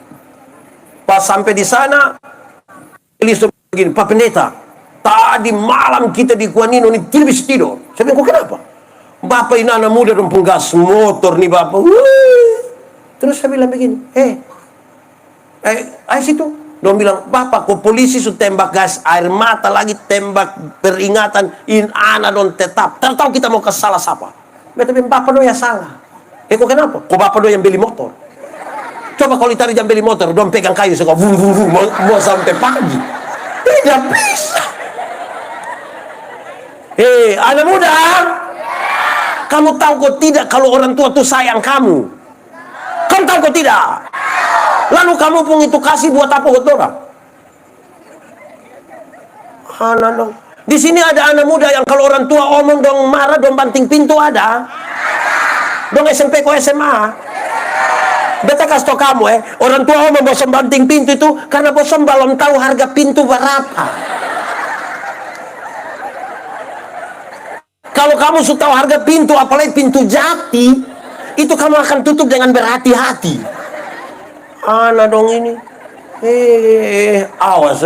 [SPEAKER 1] Pas sampai di sana, Elis begini, Pak Pendeta, tadi malam kita di Quanino ini tidak bisa tidur. Saya bilang, kok kenapa? Bapak ini anak muda dan penggas motor nih Bapak. Wih. Terus saya bilang begini, ayo situ. Dia bilang, Bapak kok polisi sudah tembak gas air mata lagi, tembak peringatan, in anak don tetap. Tahu kita mau ke salah siapa? Beta bilang, Bapak do ya salah. Kok kenapa? Kok Bapak do yang beli motor? Coba kalau ditarik jam beli motor, dong pegang kayu suka mau sampai pagi. Tidak bisa. Anak muda, kamu tahu kok tidak kalau orang tua tuh sayang kamu? Kamu tahu kok tidak? Lalu kamu pun itu kasih buat apa buat orang? Anak dong. Di sini ada anak muda yang kalau orang tua omong dong marah dong banting pintu ada. Dong SMP kok SMA. Beta kasih tau kamu orang tua omong bosan banting pintu itu karena bosan belum tahu harga pintu berapa. Kalau kamu sudah tahu harga pintu, apalagi pintu jati, itu kamu akan tutup dengan berhati-hati. Anak dong ini. Awas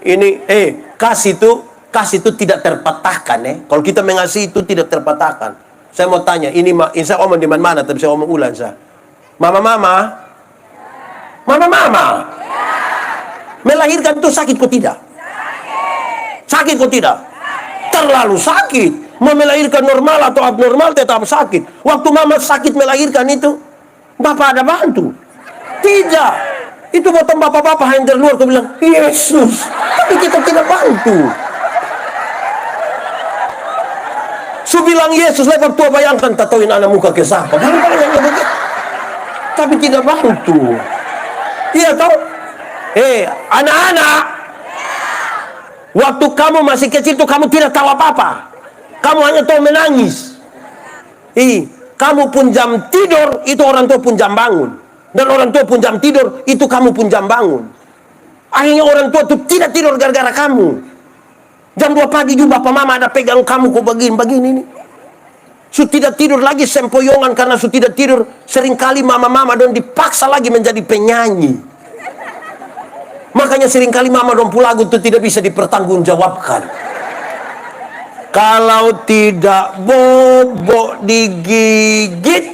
[SPEAKER 1] Ini kasih itu tidak terpatahkan Kalau kita mengasihi itu tidak terpatahkan. Saya mau tanya, ini saya omong di mana-mana tapi saya omong ulang saya. Mama. Melahirkan itu sakit kok tidak? Sakit kok tidak? Terlalu sakit. Mau melahirkan normal atau abnormal tetap sakit. Waktu mama sakit melahirkan itu, Bapak ada bantu? Tidak. Itu potong bapak-bapak yang dari luar tuh bilang, Yesus, tapi kita tidak bantu. Su bilang Yesus, lepas tua bayangkan tatoin anak muka ke siapa. Tapi tidak bantu. Iya tahu? Anak-anak, waktu kamu masih kecil tuh kamu tidak tahu apa-apa. Kamu hanya tahu menangis. Kamu pun jam tidur, itu orang tua pun jam bangun. Dan orang tua pun jam tidur, itu kamu pun jam bangun. Akhirnya orang tua itu tidak tidur gara-gara kamu. Jam 2 pagi juga bapak mama ada pegang kamu kok begini nih. Su tidak tidur lagi sempoyongan karena su tidak tidur. Seringkali mama-mama dong dipaksa lagi menjadi penyanyi. Makanya seringkali mama dong pulagu itu tidak bisa dipertanggungjawabkan. Kalau tidak bobo digigit,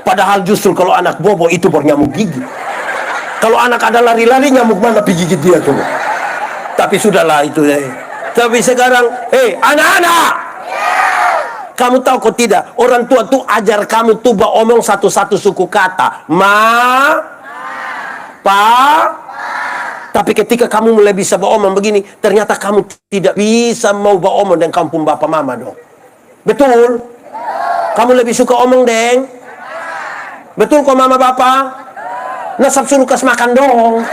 [SPEAKER 1] padahal justru kalau anak bobo itu bernyamuk gigi. Kalau anak ada lari-lari, nyamuk mana pergi gigit dia tuh. Tapi sudahlah itu Tapi sekarang, anak-anak, kamu tahu kok tidak? Orang tua tuh ajar kamu tuh omong satu-satu suku kata. Pa. Tapi ketika kamu mulai bisa omong begini, ternyata kamu tidak bisa mau omong dengan kampung bapak mama dong. Betul? Kamu lebih suka omong deng? Betul kok mama bapak? Nasab suruh kas makan dong.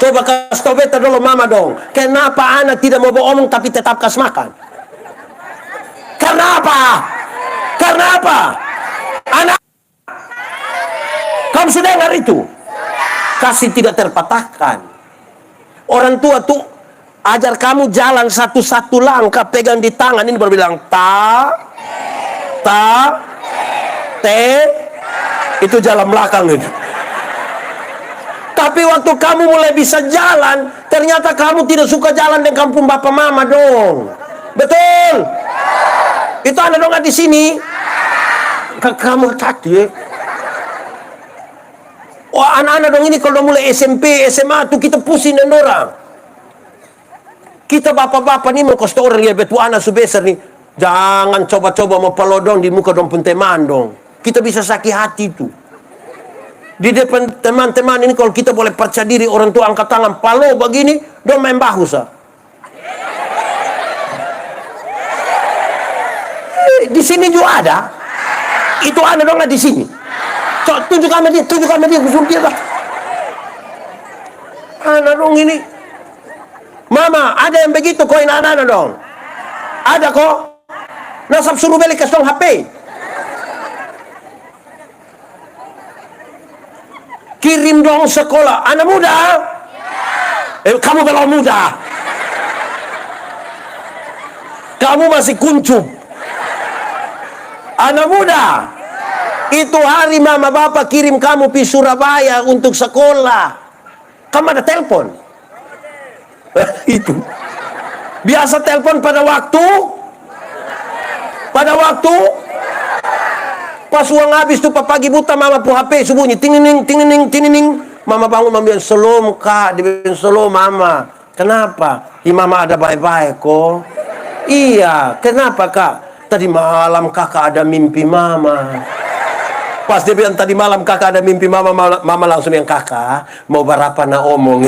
[SPEAKER 1] Coba kas tau beta dulu mama dong. Kenapa anak tidak mau omong tapi tetap kas makan? Karena apa? Karena apa? Anak, kamu sudah dengar itu? Kasih tidak terpatahkan. Orang tua tuh ajar kamu jalan satu-satu langkah pegang di tangan ini berbilang itu jalan belakang itu. Tapi waktu kamu mulai bisa jalan, ternyata kamu tidak suka jalan di kampung bapak mama dong. Betul? Itu anak dong di sini. Kamu tadi. Anak-anak dong ini kalau mulai SMP, SMA tuh kita pusing dengan orang. Kita bapak-bapak nih mau kasih orang ya betul anak subesar nih. Jangan coba-coba mau pelodong di muka dong pun teman dong. Kita bisa sakit hati tuh. Di depan teman-teman ini kalau kita boleh percaya diri, orang tua angkat tangan palo begini, dong main bahu sah. Di sini juga ada. Itu anak dong di sini. Tunjukkan dia, kusur dia bah. Anak dong ini. Mama, ada yang begitu kok anak-anak dong. Ada kok. Nasab suruh beli kasih dong HP. Kirim dong sekolah. Anak muda, Kamu belum muda. Kamu masih kuncup. Anak muda, itu hari mama bapak kirim kamu di Surabaya untuk sekolah. Kamu ada telepon? Itu. Biasa telepon pada waktu? Pas uang habis tuh pagi buta mama pu HP bunyi tingining tingining tingining. Mama bangun, mama bilang, "Selom kak." Dia bilang, "Selom mama." "Kenapa?" Mama ada baik-baik kok." "Iya, kenapa kak?" "Tadi malam kakak ada mimpi mama." Pas dia bilang tadi malam kakak ada mimpi mama, mama langsung yang, "Kakak mau berapa na omong?"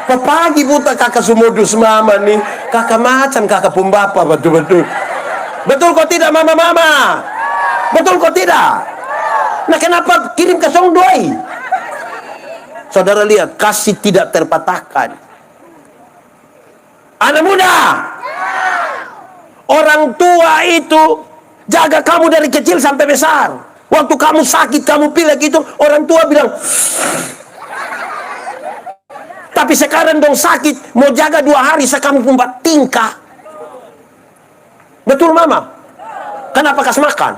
[SPEAKER 1] Pagi buta kakak sumodus mama nih. Kakak macan kakak pumbapa betul-betul. Betul kok tidak mama? Betul kok tidak? Nah kenapa kirim ke Song Doi? Saudara lihat, kasih tidak terpatahkan. Anak muda, orang tua itu jaga kamu dari kecil sampai besar. Waktu kamu sakit, kamu pilek itu, orang tua bilang. Tapi sekarang dong sakit, mau jaga 2 hari, sekamu pumbat tingkah. Betul mama? Kenapa kas makan?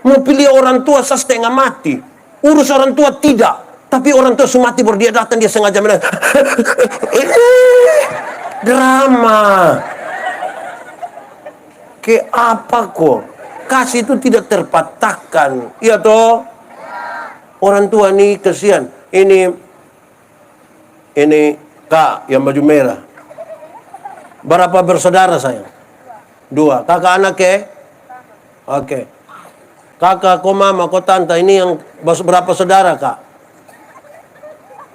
[SPEAKER 1] Mau pilih orang tua setengah mati. Urus orang tua tidak. Tapi orang tua semati baru dia datang, dia sengaja menang. Drama. Ke apa kok? Kasih itu tidak terpatahkan. Iya toh? Orang tua nih kesian. Ini kak yang baju merah. Berapa bersaudara sayang? 2. Kakak anak ke? Oke. Kakak, kau mama, kau tante, ini yang berapa saudara kak?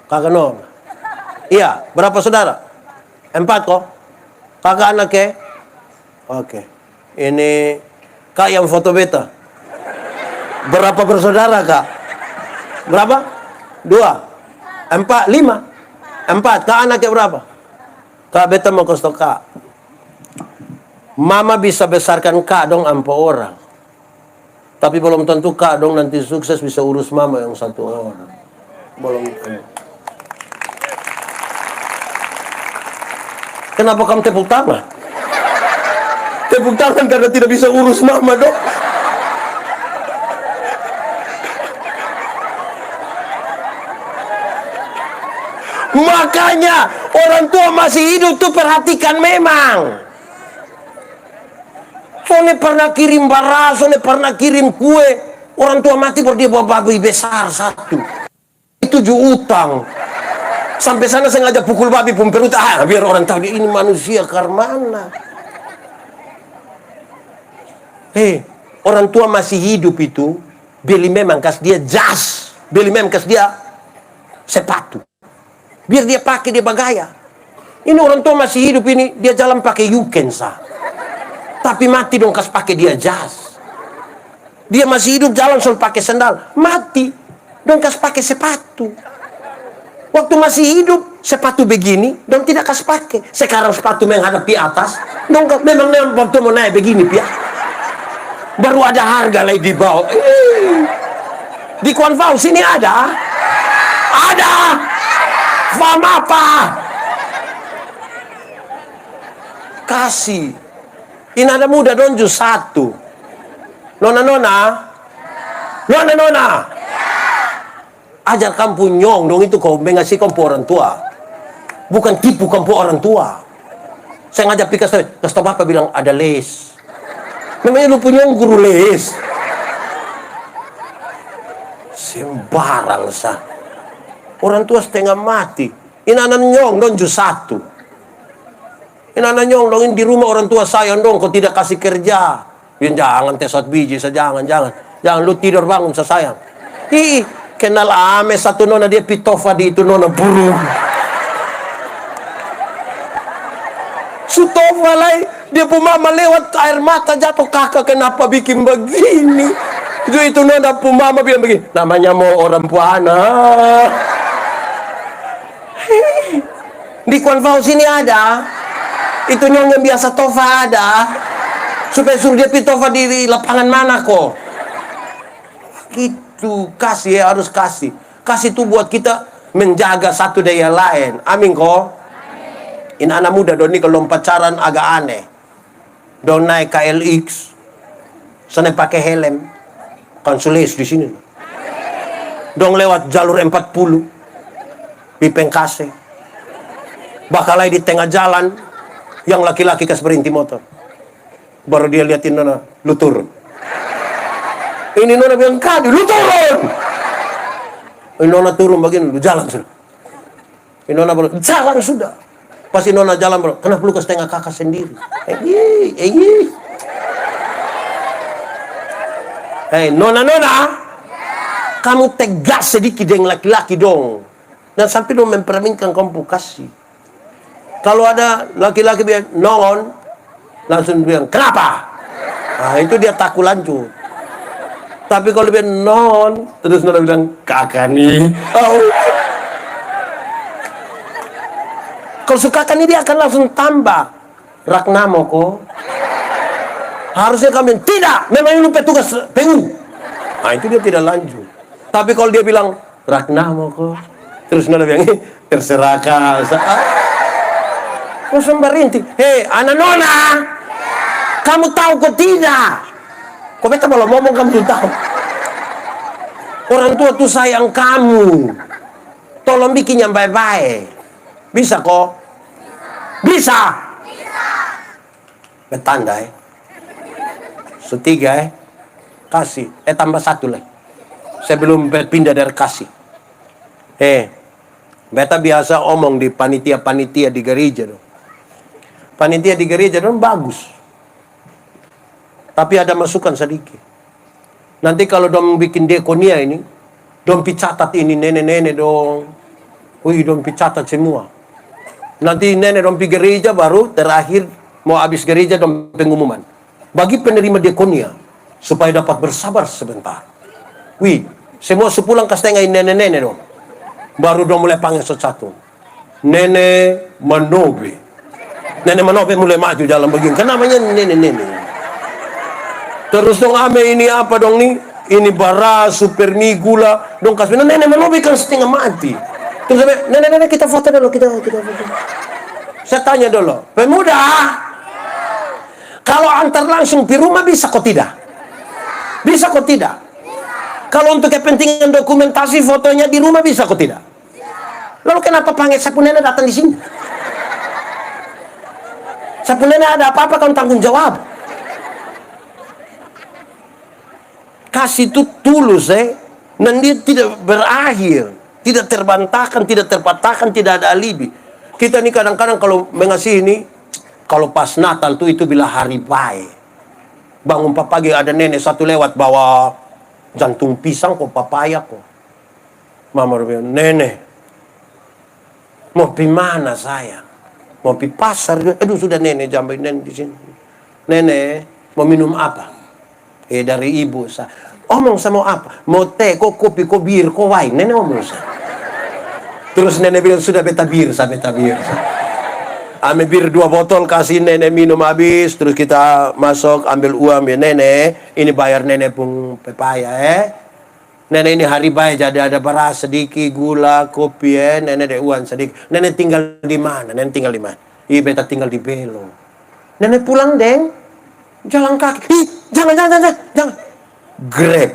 [SPEAKER 1] Kakak Nor. Iya, berapa saudara? 4 kok. Kakak anak ke? Oke. Ini kak yang foto beta. Berapa bersaudara kak? Berapa? 2, 4, 5. 4. Kak anaknya berapa? Kak beta mau kasih tau kak. Mama bisa besarkan kak dong 4 orang. Tapi belum tentu kak dong nanti sukses bisa urus mama yang 1 orang. Belum tentu. Kenapa kamu tepuk tangan? Tepuk tangan karena tidak bisa urus mama dong. Makanya orang tua masih hidup tuh perhatikan memang. Soalnya pernah kirim baras, soalnya pernah kirim kue. Orang tua mati baru dia bawa babi besar 1. Itu juga utang. Sampai sana sengaja pukul babi pun perut. Biar orang tahu dia ini manusia karmana. Orang tua masih hidup itu. Beli memang kas dia jas. Beli memang kas dia sepatu. Biar dia pakai, dia bagaya. Ini orang tua masih hidup ini, dia jalan pakai yukensa. Tapi mati dong kas pakai dia jas. Dia masih hidup jalan soal pakai sandal. Mati dong kas pakai sepatu. Waktu masih hidup sepatu begini dong tidak kas pakai. Sekarang sepatu menghadap di atas. Dong memang waktu mau naik begini pia. Baru ada harga lagi di bawah. Di Kuanfau sini ada. Ada. Faham apa? Kasih. Ini ada muda donju 1. Nona. Ajar kamu nyong dong itu kau mengasih kamu orang tua. Bukan tipu kamu orang tua. Saya ngajak pikas tau bapak bilang ada les. Memangnya lu punya guru les. Sembarang sah. Orang tua setengah mati. Ini anak nyong dong 1. Ini anak nyong dong di rumah orang tua sayang dong. Kau tidak kasih kerja. Jangan tesot biji jangan. Jangan lu tidur bangun sayang. Kenal ame 1 nona dia pitofa di itu nona burung. Sutofa lai dia pu mama lewat air mata jatuh, kakak kenapa bikin begini? Itu nona pu mama bilang begini. Namanya mau orang puana. Di Kuanfau sini ada. Itu nyong yang biasa tofa ada. Supaya suruh dia pitofa di lapangan mana kok. Gitu. itu kasih ya, harus kasih. Kasih itu buat kita menjaga satu daya lain. Amin kok. Ini anak muda dong ini kalau pacaran agak aneh. Dong naik KLX, sana pakai helm, konsulis di sini. Dong lewat jalur 40 di Pengkase. Bakalai di tengah jalan, yang laki-laki kas berhenti motor. Baru dia liatin Nona, lu turun. Ini Nona bilang, Kadi, lu turun. Ini Nona turun begini, lu jalan sudah. Ini Nona bilang, jalan sudah. Pas ini Nona jalan, bro, kenapa lu ke setengah kakak sendiri? Hei, Nona, kamu tegas sedikit dengan laki-laki dong. Dan sampai dong memperminkan kamu kasih. Kalau ada laki-laki bilang, non, langsung bilang, kenapa? Nah, itu dia takut lanjut. Tapi kalau dia non, terus Nona bilang, kakak nih. Oh. Kalau suka kan dia akan langsung tambah. Ragnamo kok. Harusnya kami tidak, memang ini petugas PU. Nah itu dia tidak lanjut. Tapi kalau dia bilang Ragnamo kok, terus Nona bilang terserah kau. Langsung berhenti. Hei anak Nona, kamu tahu kok tidak? Kok beta kalau ngomong kamu tuh tahu. Orang tua tuh sayang kamu. Tolong bikin yang baik-baik. Bisa kok? Bisa. Bertanda Setiga kasih. Tambah satu lagi. Sebelum pindah dari kasih. Beta biasa omong di panitia-panitia di gereja dong. Panitia di gereja dong bagus. Tapi ada masukan sedikit. Nanti kalau dong bikin dekonia ini, dong picatat ini nenek-nenek dong. Wih, dong picatat semua. Nanti nenek dong pergi gereja baru terakhir mau habis gereja dong pengumuman. Bagi penerima dekonia supaya dapat bersabar sebentar. Wih, semua sepulang ke setengah nenek-nenek dong. Baru dong mulai panggil satu-satu. Nenek Manobe. Nenek Manobe mulai maju jalan begini. Kan namanya nenek-nenek. Terus dong ame ini apa dong nih? Ini beras, super mie, gula. Dong kasih nenek Manobe kan setengah mati. Terus nenek-nenek kita foto dulu, kita foto. Saya tanya dulu, pemuda, kalau antar langsung di rumah bisa kok tidak? Bisa kok tidak? Kalau untuk kepentingan dokumentasi fotonya di rumah bisa kok tidak? Lalu kenapa panggil sapu nenek datang di sini? Sapu nenek ada apa-apa kamu tanggung jawab? Kasih itu tulus dan dia tidak berakhir, tidak terbantahkan, tidak terpatahkan, tidak ada alibi. Kita nih kadang-kadang kalau mengasihi ini, kalau pas Natal tuh itu bila hari baik. Bangun pagi ada nenek satu lewat bawa jantung pisang kok papaya kok. Mama bilang, nenek, mau pi mana saya? Mau pi pasar? Aduh sudah nenek jambai nenek di sini. Nenek mau minum apa? Dari ibu saya. Omong sama apa? Mau teh, kok kopi, kok bir, kok wine? Nenek omong saya. Terus nenek bilang sudah beta bir. Ambil bir 2 botol, kasih nenek minum habis. Terus kita masuk ambil uang ya nenek. Ini bayar nenek pun pepaya Nenek ini hari baik jadi ada beras sedikit, gula, kopi Nenek ada uang sedikit. Nenek tinggal di mana? Nenek tinggal di mana? Ih beta tinggal di Belo. Nenek pulang deng. Jalan kaki. Ih, jangan. Grab.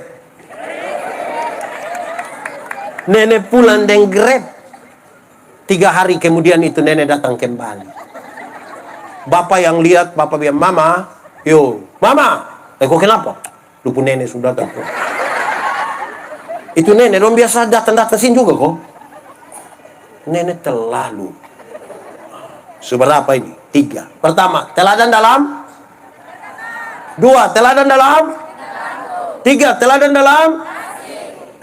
[SPEAKER 1] Nenek pulang deng Grab. 3 hari kemudian itu nenek datang kembali. Bapak yang lihat, bapak bilang, Mama, Mama, kok kenapa? Lupa nenek sudah datang. Itu nenek, dong biasa datang-datang sini juga kok. Nenek terlalu. Seberapa ini? 3. Pertama, teladan dalam. 2, teladan dalam. 3, teladan dalam.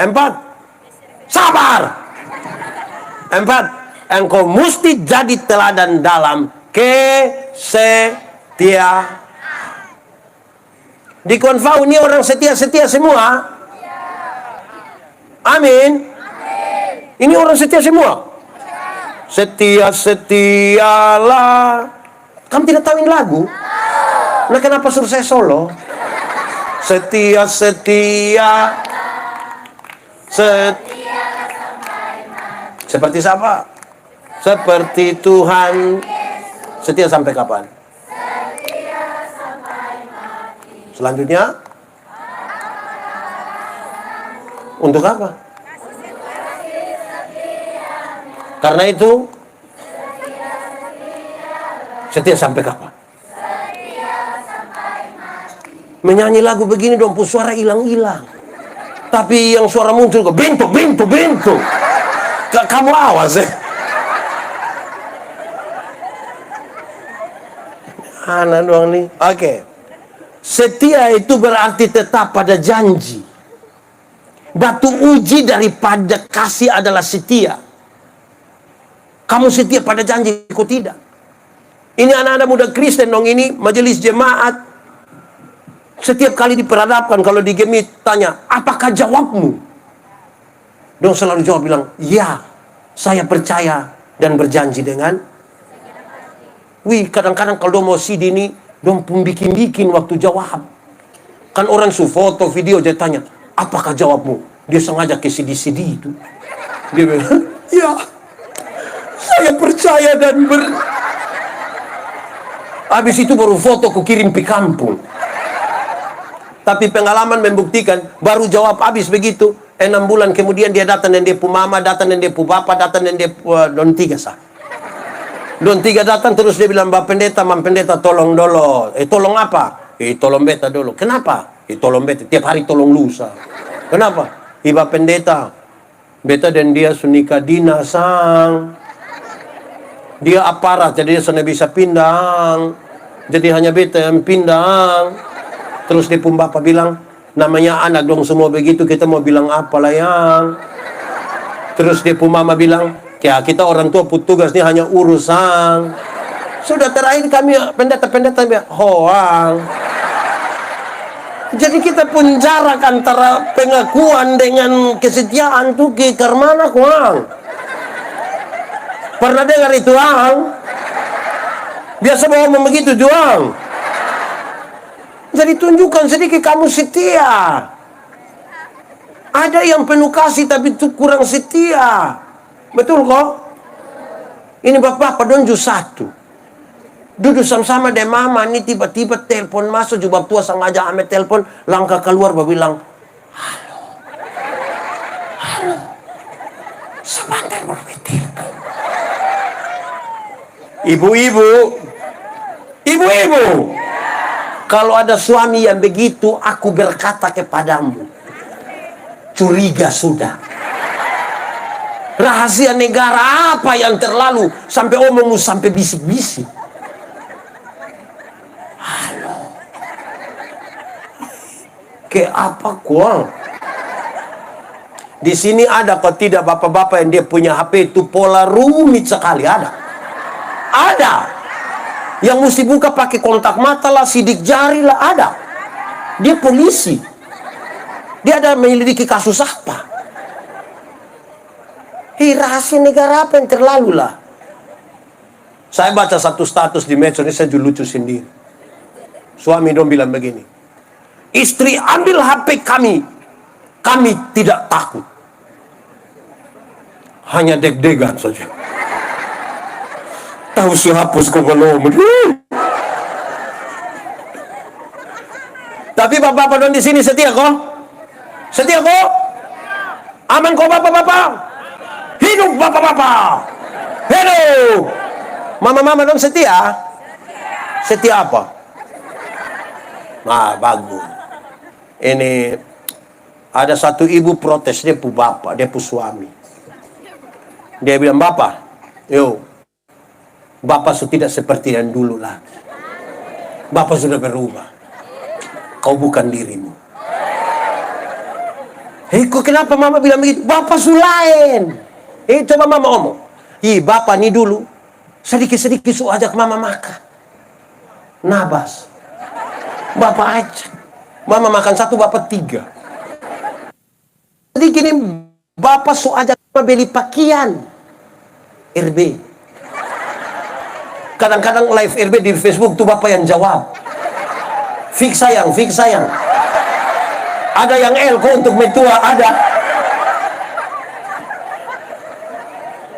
[SPEAKER 1] 4, sabar. 4, engkau mesti jadi teladan dalam kesetiaan. Di Konfau ini orang setia-setia semua. Amin. Ini orang setia semua. Setia-setialah. Kamu tidak tahu ini lagu? Nah kenapa suruh saya solo? Setia-setia. Seperti siapa? Seperti Tuhan. Setia sampai kapan? Selanjutnya, untuk apa? Karena itu, setia sampai kapan? Menyanyi lagu begini dong, suara hilang-hilang. Tapi yang suara muncul kok bentuk. Kamu awas ya. Anak doang nih. Oke. Setia itu berarti tetap pada janji. Batu uji daripada kasih adalah setia. Kamu setia pada janji, kok tidak? Ini anak-anak muda Kristen dong, ini majelis jemaat. Setiap kali diperhadapkan, kalau di Gemit tanya, apakah jawabmu? Dong selalu jawab bilang, ya, saya percaya dan berjanji dengan. Kadang-kadang kalau dong mau CD ini, dong pun bikin waktu jawab. Kan orang su foto, video, dia tanya, apakah jawabmu? Dia sengaja ke CD itu. Dia bilang, ya, saya percaya dan Habis itu baru foto ku kirim ke kampung. Tapi pengalaman membuktikan, baru jawab habis begitu, 6 bulan kemudian dia datang dan dia pu mama, datang dan dia pu bapak, datang dan dia pu don tiga sah. Don tiga datang terus dia bilang, Mbak Pendeta, Mam Pendeta tolong dulu. Tolong apa? Tolong beta dulu. Kenapa? Tolong beta, tiap hari tolong lusa. Kenapa? Mbak Pendeta, beta dan dia sunika dina sang. Dia aparat, jadi dia sana bisa pindang. Jadi hanya beta yang pindang. Terus dia pun bapak bilang, namanya anak dong semua begitu, kita mau bilang apa lah yang. Terus dia pun mama bilang, ya kita orang tua petugas ini hanya urusan. Sudah terakhir kami pendeta-pendeta hoang. Jadi kita pun jarak antara pengakuan dengan kesetiaan tuh ke karmana kuang. Pernah dengar itu ang? Biasa bawa begitu doang. Jadi tunjukkan sedikit kamu setia. Ada yang penuh kasih tapi itu kurang setia. Betul kok? Ini bapak donju satu. Duduk sama-sama deh mama. Ini tiba-tiba telepon masuk. Jubab tua sengaja ame telepon. Langkah keluar bilang, halo. Sebentar baru telepon. Ibu-ibu. Kalau ada suami yang begitu, aku berkata kepadamu, curiga sudah. Rahasia negara apa yang terlalu sampai omongmu sampai bisik-bisik? Halo. Ke apa kuang? Di sini ada kok tidak bapak-bapak yang dia punya HP itu pola rumit sekali ada. Ada. Yang mesti buka pakai kontak mata lah, sidik jari lah, ada. Dia polisi. Dia ada menyelidiki kasus apa. Rahasia negara apa yang terlalu lah. Saya baca satu status di medsos ini, saya lucu sendiri. Suami dong bilang begini, istri ambil HP kami tidak takut. Hanya deg-degan saja. Tahu si hapus kok belum. Tapi bapak-bapak don di sini setia kok? Setia kok? Aman kok bapak-bapak? Hidup bapak-bapak. Hidup. Mama-mama don setia? Setia apa? Nah, bagus. Ini ada satu ibu protes, dia pu bapak, dia pu suami. Dia bilang, bapak, yuk. Bapak sudah tidak seperti yang dulu lagi. Bapak sudah berubah. Kau bukan dirimu. Kok kenapa mama bilang begitu? Bapak lain. Coba mama ngomong. Bapak nih dulu sedikit-sedikit ajak mama makan. Nabas. Bapak aja. Mama makan 1, bapak 3. Jadi gini, bapak ajak mama beli pakaian. RB. Kadang-kadang live RB di Facebook tuh bapak yang jawab. Fix sayang. Ada yang L kok untuk metua, ada.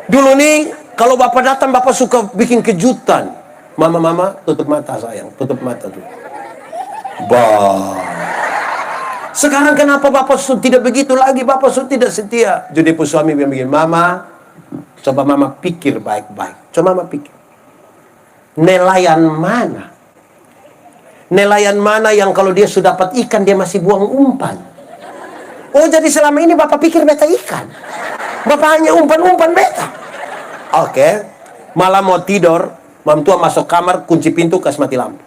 [SPEAKER 1] Dulu nih, kalau bapak datang, bapak suka bikin kejutan. Mama, tutup mata sayang, tutup mata tuh. Bah. Sekarang kenapa bapak tidak begitu lagi? Bapak tidak setia. Jadi suami yang bikin, mama, coba mama pikir baik-baik. Coba mama pikir. Nelayan mana? Nelayan mana yang kalau dia sudah dapat ikan, dia masih buang umpan? Oh, jadi selama ini bapak pikir beta ikan. Bapak hanya umpan-umpan beta. Oke. Malam mau tidur, mam tua masuk kamar, kunci pintu, kasih mati lampu.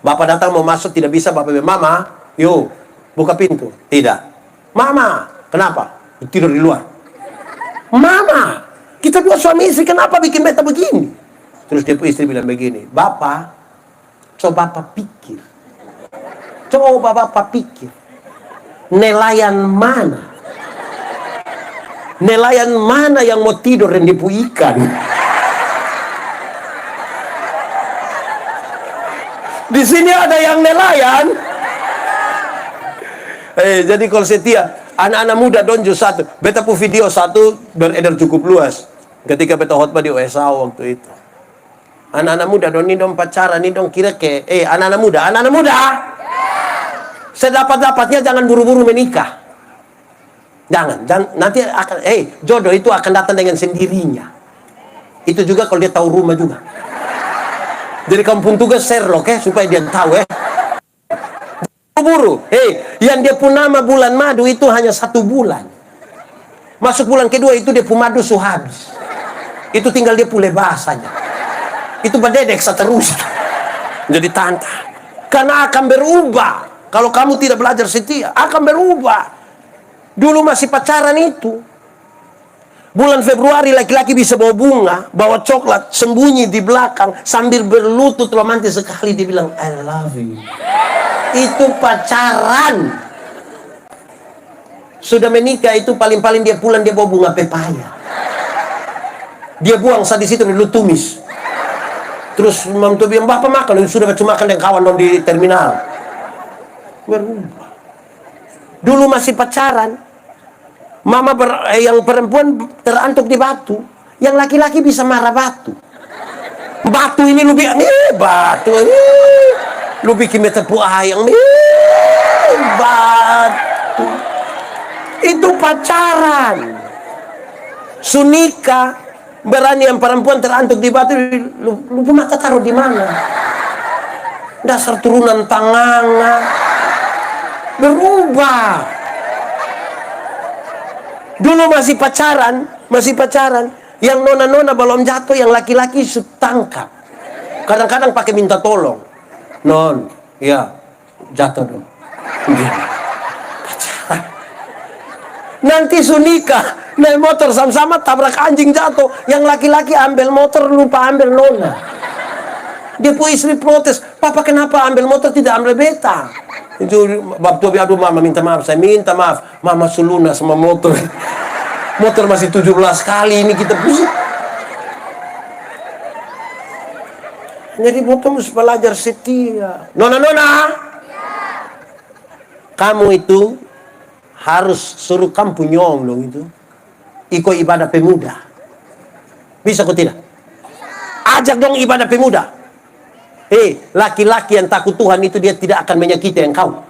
[SPEAKER 1] Bapak datang mau masuk, tidak bisa. Bapak bilang, mama, yuk, buka pintu. Tidak. Mama, kenapa? Tidur di luar. Mama, kita dua suami istri, kenapa bikin beta begini? Terus dia istri bilang begini, bapak, coba bapak pikir. Coba bapak pikir. Nelayan mana? Nelayan mana yang mau tidur dan dipu ikan? Di sini ada yang nelayan. Jadi kalau setia, anak-anak muda donjo satu. Beta pu video satu beredar cukup luas. Ketika beta khotbah di USA waktu itu. Anak-anak muda dong, ini dong pacaran, ini dong kira ke, anak-anak muda. Sedapat-dapatnya jangan buru-buru menikah. Jangan, nanti akan, jodoh itu akan datang dengan sendirinya. Itu juga kalau dia tahu rumah juga. Jadi kampung tugas Sherlock supaya dia tahu buru. Yang dia pun nama bulan madu itu hanya 1 bulan. Masuk bulan kedua itu dia pun madu habis. Itu tinggal dia pule bahasanya. Itu berdedek seterus. Jadi tantang. Karena akan berubah. Kalau kamu tidak belajar setia, akan berubah. Dulu masih pacaran itu. Bulan Februari laki-laki bisa bawa bunga, bawa coklat, sembunyi di belakang, sambil berlutut romantis sekali. Dia bilang, I love you. Itu pacaran. Sudah menikah itu paling-paling dia pulang, dia bawa bunga pepaya. Dia buang saat di situ, dia tumis. Terus mam tuh bilang, bapak makan, sudah cuma makan dengan kawan dong di terminal. Berubah. Dulu masih pacaran. Mama yang perempuan terantuk di batu, yang laki-laki bisa marah batu. Batu ini lu bilang, batu ini lu bikin tepu ayam, batu. Itu pacaran. Sunika berani yang perempuan terantuk di batu, lu mata taruh di mana? Dasar turunan tangangan. Berubah. Dulu masih pacaran, yang nona-nona belum jatuh, yang laki-laki tangkap. Kadang-kadang pakai minta tolong. Non, ya, jatuh dong. Pacaran. Nanti sunika, naik motor sama-sama tabrak anjing jatuh. Yang laki-laki ambil motor, lupa ambil nona. Dia pun istri protes, papa kenapa ambil motor tidak ambil beta? Itu bab tuh, aduh mama minta maaf, saya minta maaf, mama suluna sama motor. Motor masih 17 kali ini kita pusing. Jadi bapak mesti belajar setia. Nona, kamu itu harus suruh kamu nyong dong itu ikut ibadah pemuda. Bisa kok tidak? Ajak dong ibadah pemuda. Laki-laki yang takut Tuhan itu dia tidak akan menyakiti engkau.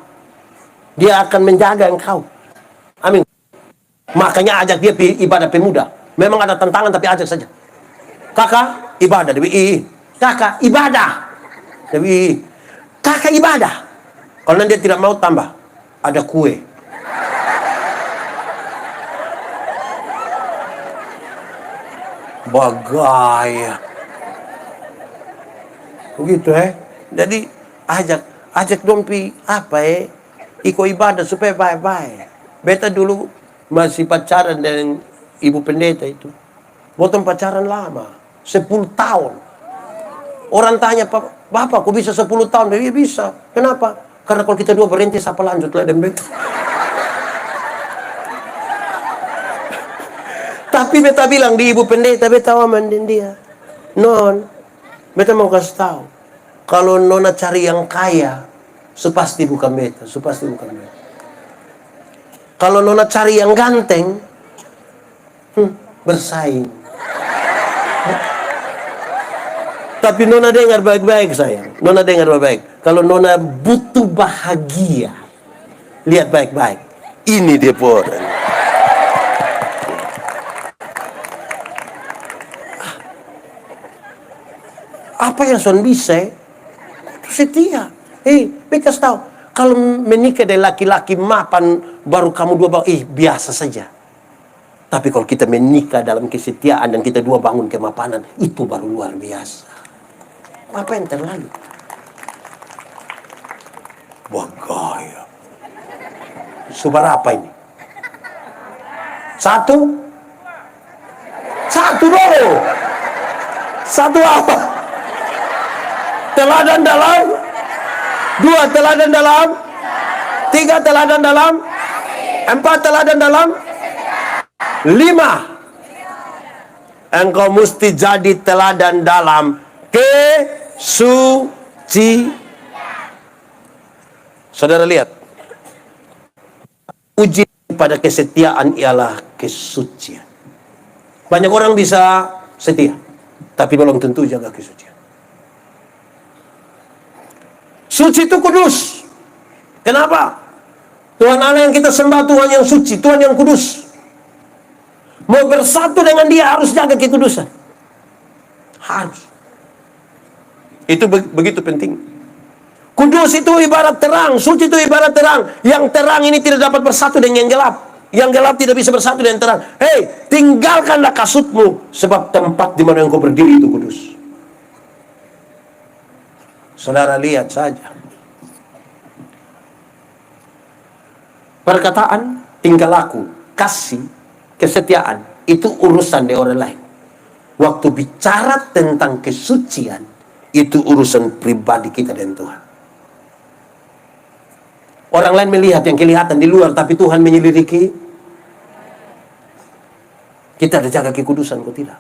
[SPEAKER 1] Dia akan menjaga engkau. Amin. Makanya ajak dia ibadah pemuda. Memang ada tantangan tapi ajak saja. Kakak ibadah, kakak ibadah, kakak ibadah. Kalau dia tidak mau tambah, ada kue. Bagaya. Begitu Jadi ajak dompi ikut ibadah supaya baik-baik. Beta dulu masih pacaran dengan ibu pendeta itu. Potong pacaran lama, 10 tahun. Orang tanya, bapak kok bisa 10 tahun? Dia bisa. Kenapa? Karena kalau kita dua berhenti, siapa lanjut lah dan beta. Tapi beta bilang di ibu pendeta, beta aman dengan dia. Non, beta mau kasih tahu, kalau nona cari yang kaya, supasti bukan beta, Kalau nona cari yang ganteng, bersaing. Tapi Nona dengar baik-baik sayang. Nona dengar baik-baik. Kalau Nona butuh bahagia, lihat baik-baik. Ini dia orang. Apa yang son bisa? Itu setia. Bekas tahu. Kalau menikah dari laki-laki mapan, baru kamu dua bangun, biasa saja. Tapi kalau kita menikah dalam kesetiaan dan kita dua bangun kemapanan, itu baru luar biasa. Apa yang terlalu? Bagaya. Suara apa ini? Satu dulu. Satu apa? Teladan dalam. Dua teladan dalam. Tiga teladan dalam. Empat teladan dalam. Lima. Engkau mesti jadi teladan dalam kesuci. Saudara lihat. Uji pada kesetiaan ialah kesucian. Banyak orang bisa setia, tapi belum tentu jaga kesucian. Suci itu kudus. Kenapa? Tuhan Allah yang kita sembah Tuhan yang suci, Tuhan yang kudus. Mau bersatu dengan Dia harus jaga kekudusan. Harus. Itu begitu penting. Kudus itu ibarat terang, suci itu ibarat terang. Yang terang ini tidak dapat bersatu dengan yang gelap. Yang gelap tidak bisa bersatu dengan terang. Hei, tinggalkanlah kasutmu, sebab tempat di mana engkau berdiri itu kudus. Saudara lihat saja. Perkataan, tingkah laku, kasih, kesetiaan, itu urusan dari orang lain. Waktu bicara tentang kesucian, itu urusan pribadi kita dan Tuhan. Orang lain melihat yang kelihatan di luar, tapi Tuhan menyelidiki. Kita ada jaga kekudusan, kok tidak?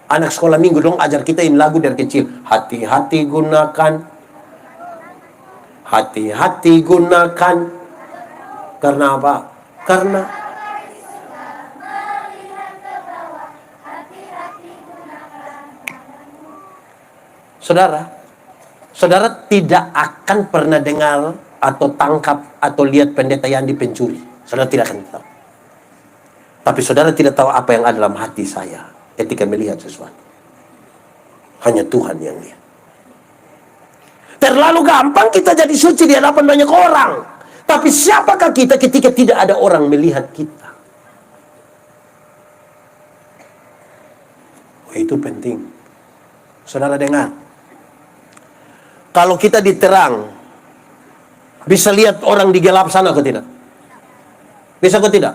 [SPEAKER 1] Anak sekolah minggu dong ajar kita ini lagu dari kecil. Hati-hati gunakan. Hati-hati gunakan. Karena apa? Karena Saudara tidak akan pernah dengar atau tangkap atau lihat pendeta yang dipencuri. Saudara tidak akan tahu. Tapi saudara tidak tahu apa yang ada dalam hati saya ketika melihat sesuatu. Hanya Tuhan yang lihat. Terlalu gampang kita jadi suci di hadapan banyak orang. Tapi siapakah kita ketika tidak ada orang melihat kita? Itu penting. Saudara dengar. Kalau kita diterang, bisa lihat orang di gelap sana atau tidak? Bisa atau tidak?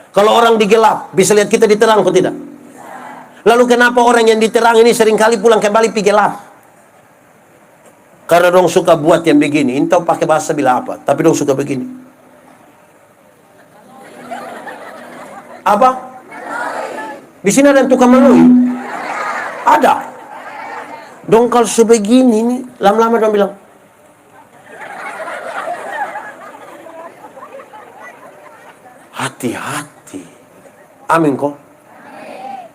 [SPEAKER 1] Kalau orang di gelap, bisa lihat kita diterang atau tidak? Lalu kenapa orang yang diterang ini seringkali pulang kembali pergi gelap? Karena dong suka buat yang begini. Entah pakai bahasa bila apa, tapi dong suka begini. Apa? Di sini ada yang tukang menui? Ada. Dong kalau sebegini nih, lama-lama dong bilang, hati-hati. Amin kok.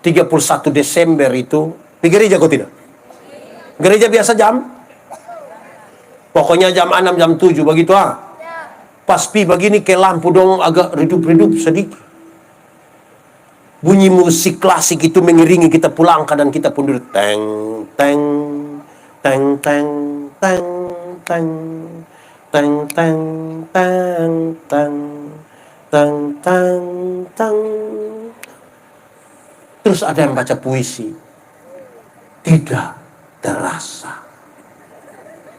[SPEAKER 1] 31 Desember itu, di gereja kok tidak? Gereja biasa jam? Pokoknya jam 6, jam 7, begitu ah. Pas pi begini ke lampu dong agak redup-redup sedikit. Bunyi musik klasik itu mengiringi kita pulang dan kita pun duduk. Teng, teng, teng, teng, teng, teng, teng, teng, teng, teng, teng, teng, teng. Terus ada yang baca puisi. Tidak terasa.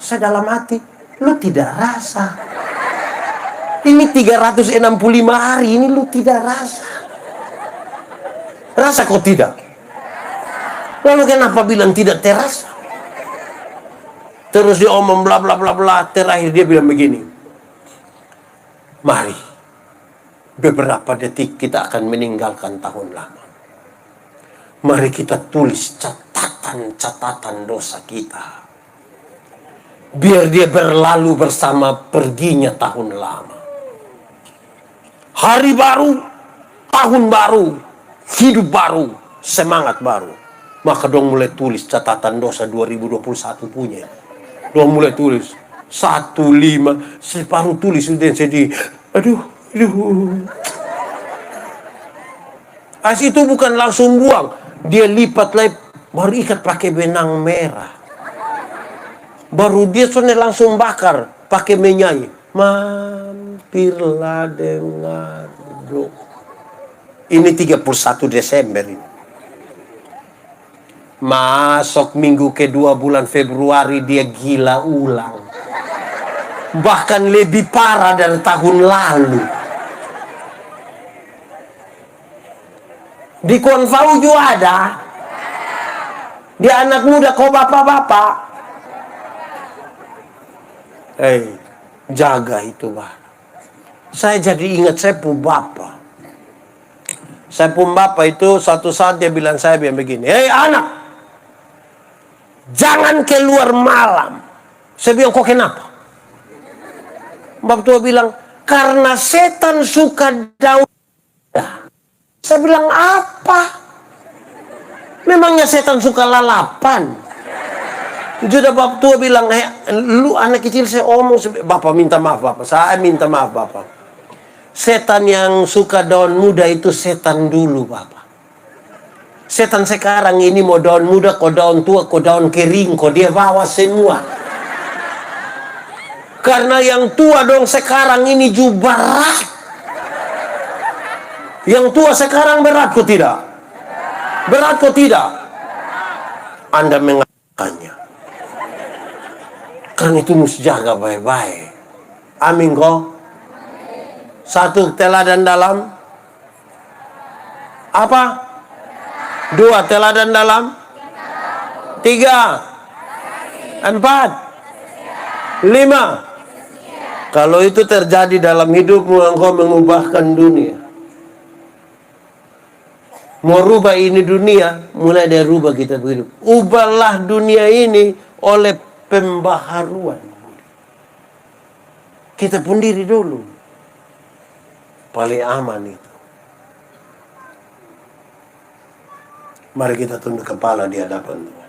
[SPEAKER 1] Saya dalam hati, lu tidak rasa. Ini 365 hari, ini lu tidak rasa. Rasa kok tidak? Lalu kenapa bilang tidak terasa? Terus dia omong bla bla bla bla. Terakhir dia bilang begini. Mari. Beberapa detik kita akan meninggalkan tahun lama. Mari kita tulis catatan-catatan dosa kita. Biar dia berlalu bersama perginya tahun lama. Hari baru. tahun baru, hidup baru, semangat baru. Maka dong mulai tulis catatan dosa 2021 punya. Dong mulai tulis 15, separuh tulis udah sedih. Aduh. As itu bukan langsung buang, dia lipat lagi, baru ikat pakai benang merah. Baru dia langsung bakar pakai menyanyi. Mampirlah dengar doa. Ini 31 Desember ini. Masuk minggu kedua bulan Februari dia gila ulang. Bahkan lebih parah dari tahun lalu. Di Konfau juga ada. Di anak muda kau bapak-bapak. Jaga itu, Pak. Saya jadi ingat saya pun bapak. Saya pun bapak itu suatu saat dia bilang saya begini, hei anak, jangan keluar malam. Saya bilang, kok kenapa? Bapak tua bilang, karena setan suka daun. Saya bilang, apa? Memangnya setan suka lalapan? Sudah bapak tua bilang, lu anak kecil saya omong, bapak minta maaf bapak, saya minta maaf bapak. Setan yang suka daun muda itu setan dulu bapak. Setan sekarang ini mau daun muda, kok daun tua, kok daun kering, kok dia bawa semua. Karena yang tua dong sekarang ini juga berat. Yang tua sekarang berat kok tidak? Berat kok tidak? Anda mengatakannya. Karena itu mesti jaga baik-baik. Amin kok. Satu, teladan dalam apa? Dua, teladan dalam tiga, empat, lima. Kalau itu terjadi dalam hidupmu, engkau mengubahkan dunia. Mau rubah ini dunia, mulai dari rubah kita hidup. Ubahlah dunia ini oleh pembaharuan. Kita pun diri dulu. Paling aman itu. Mari kita tunduk kepala di hadapan Tuhan.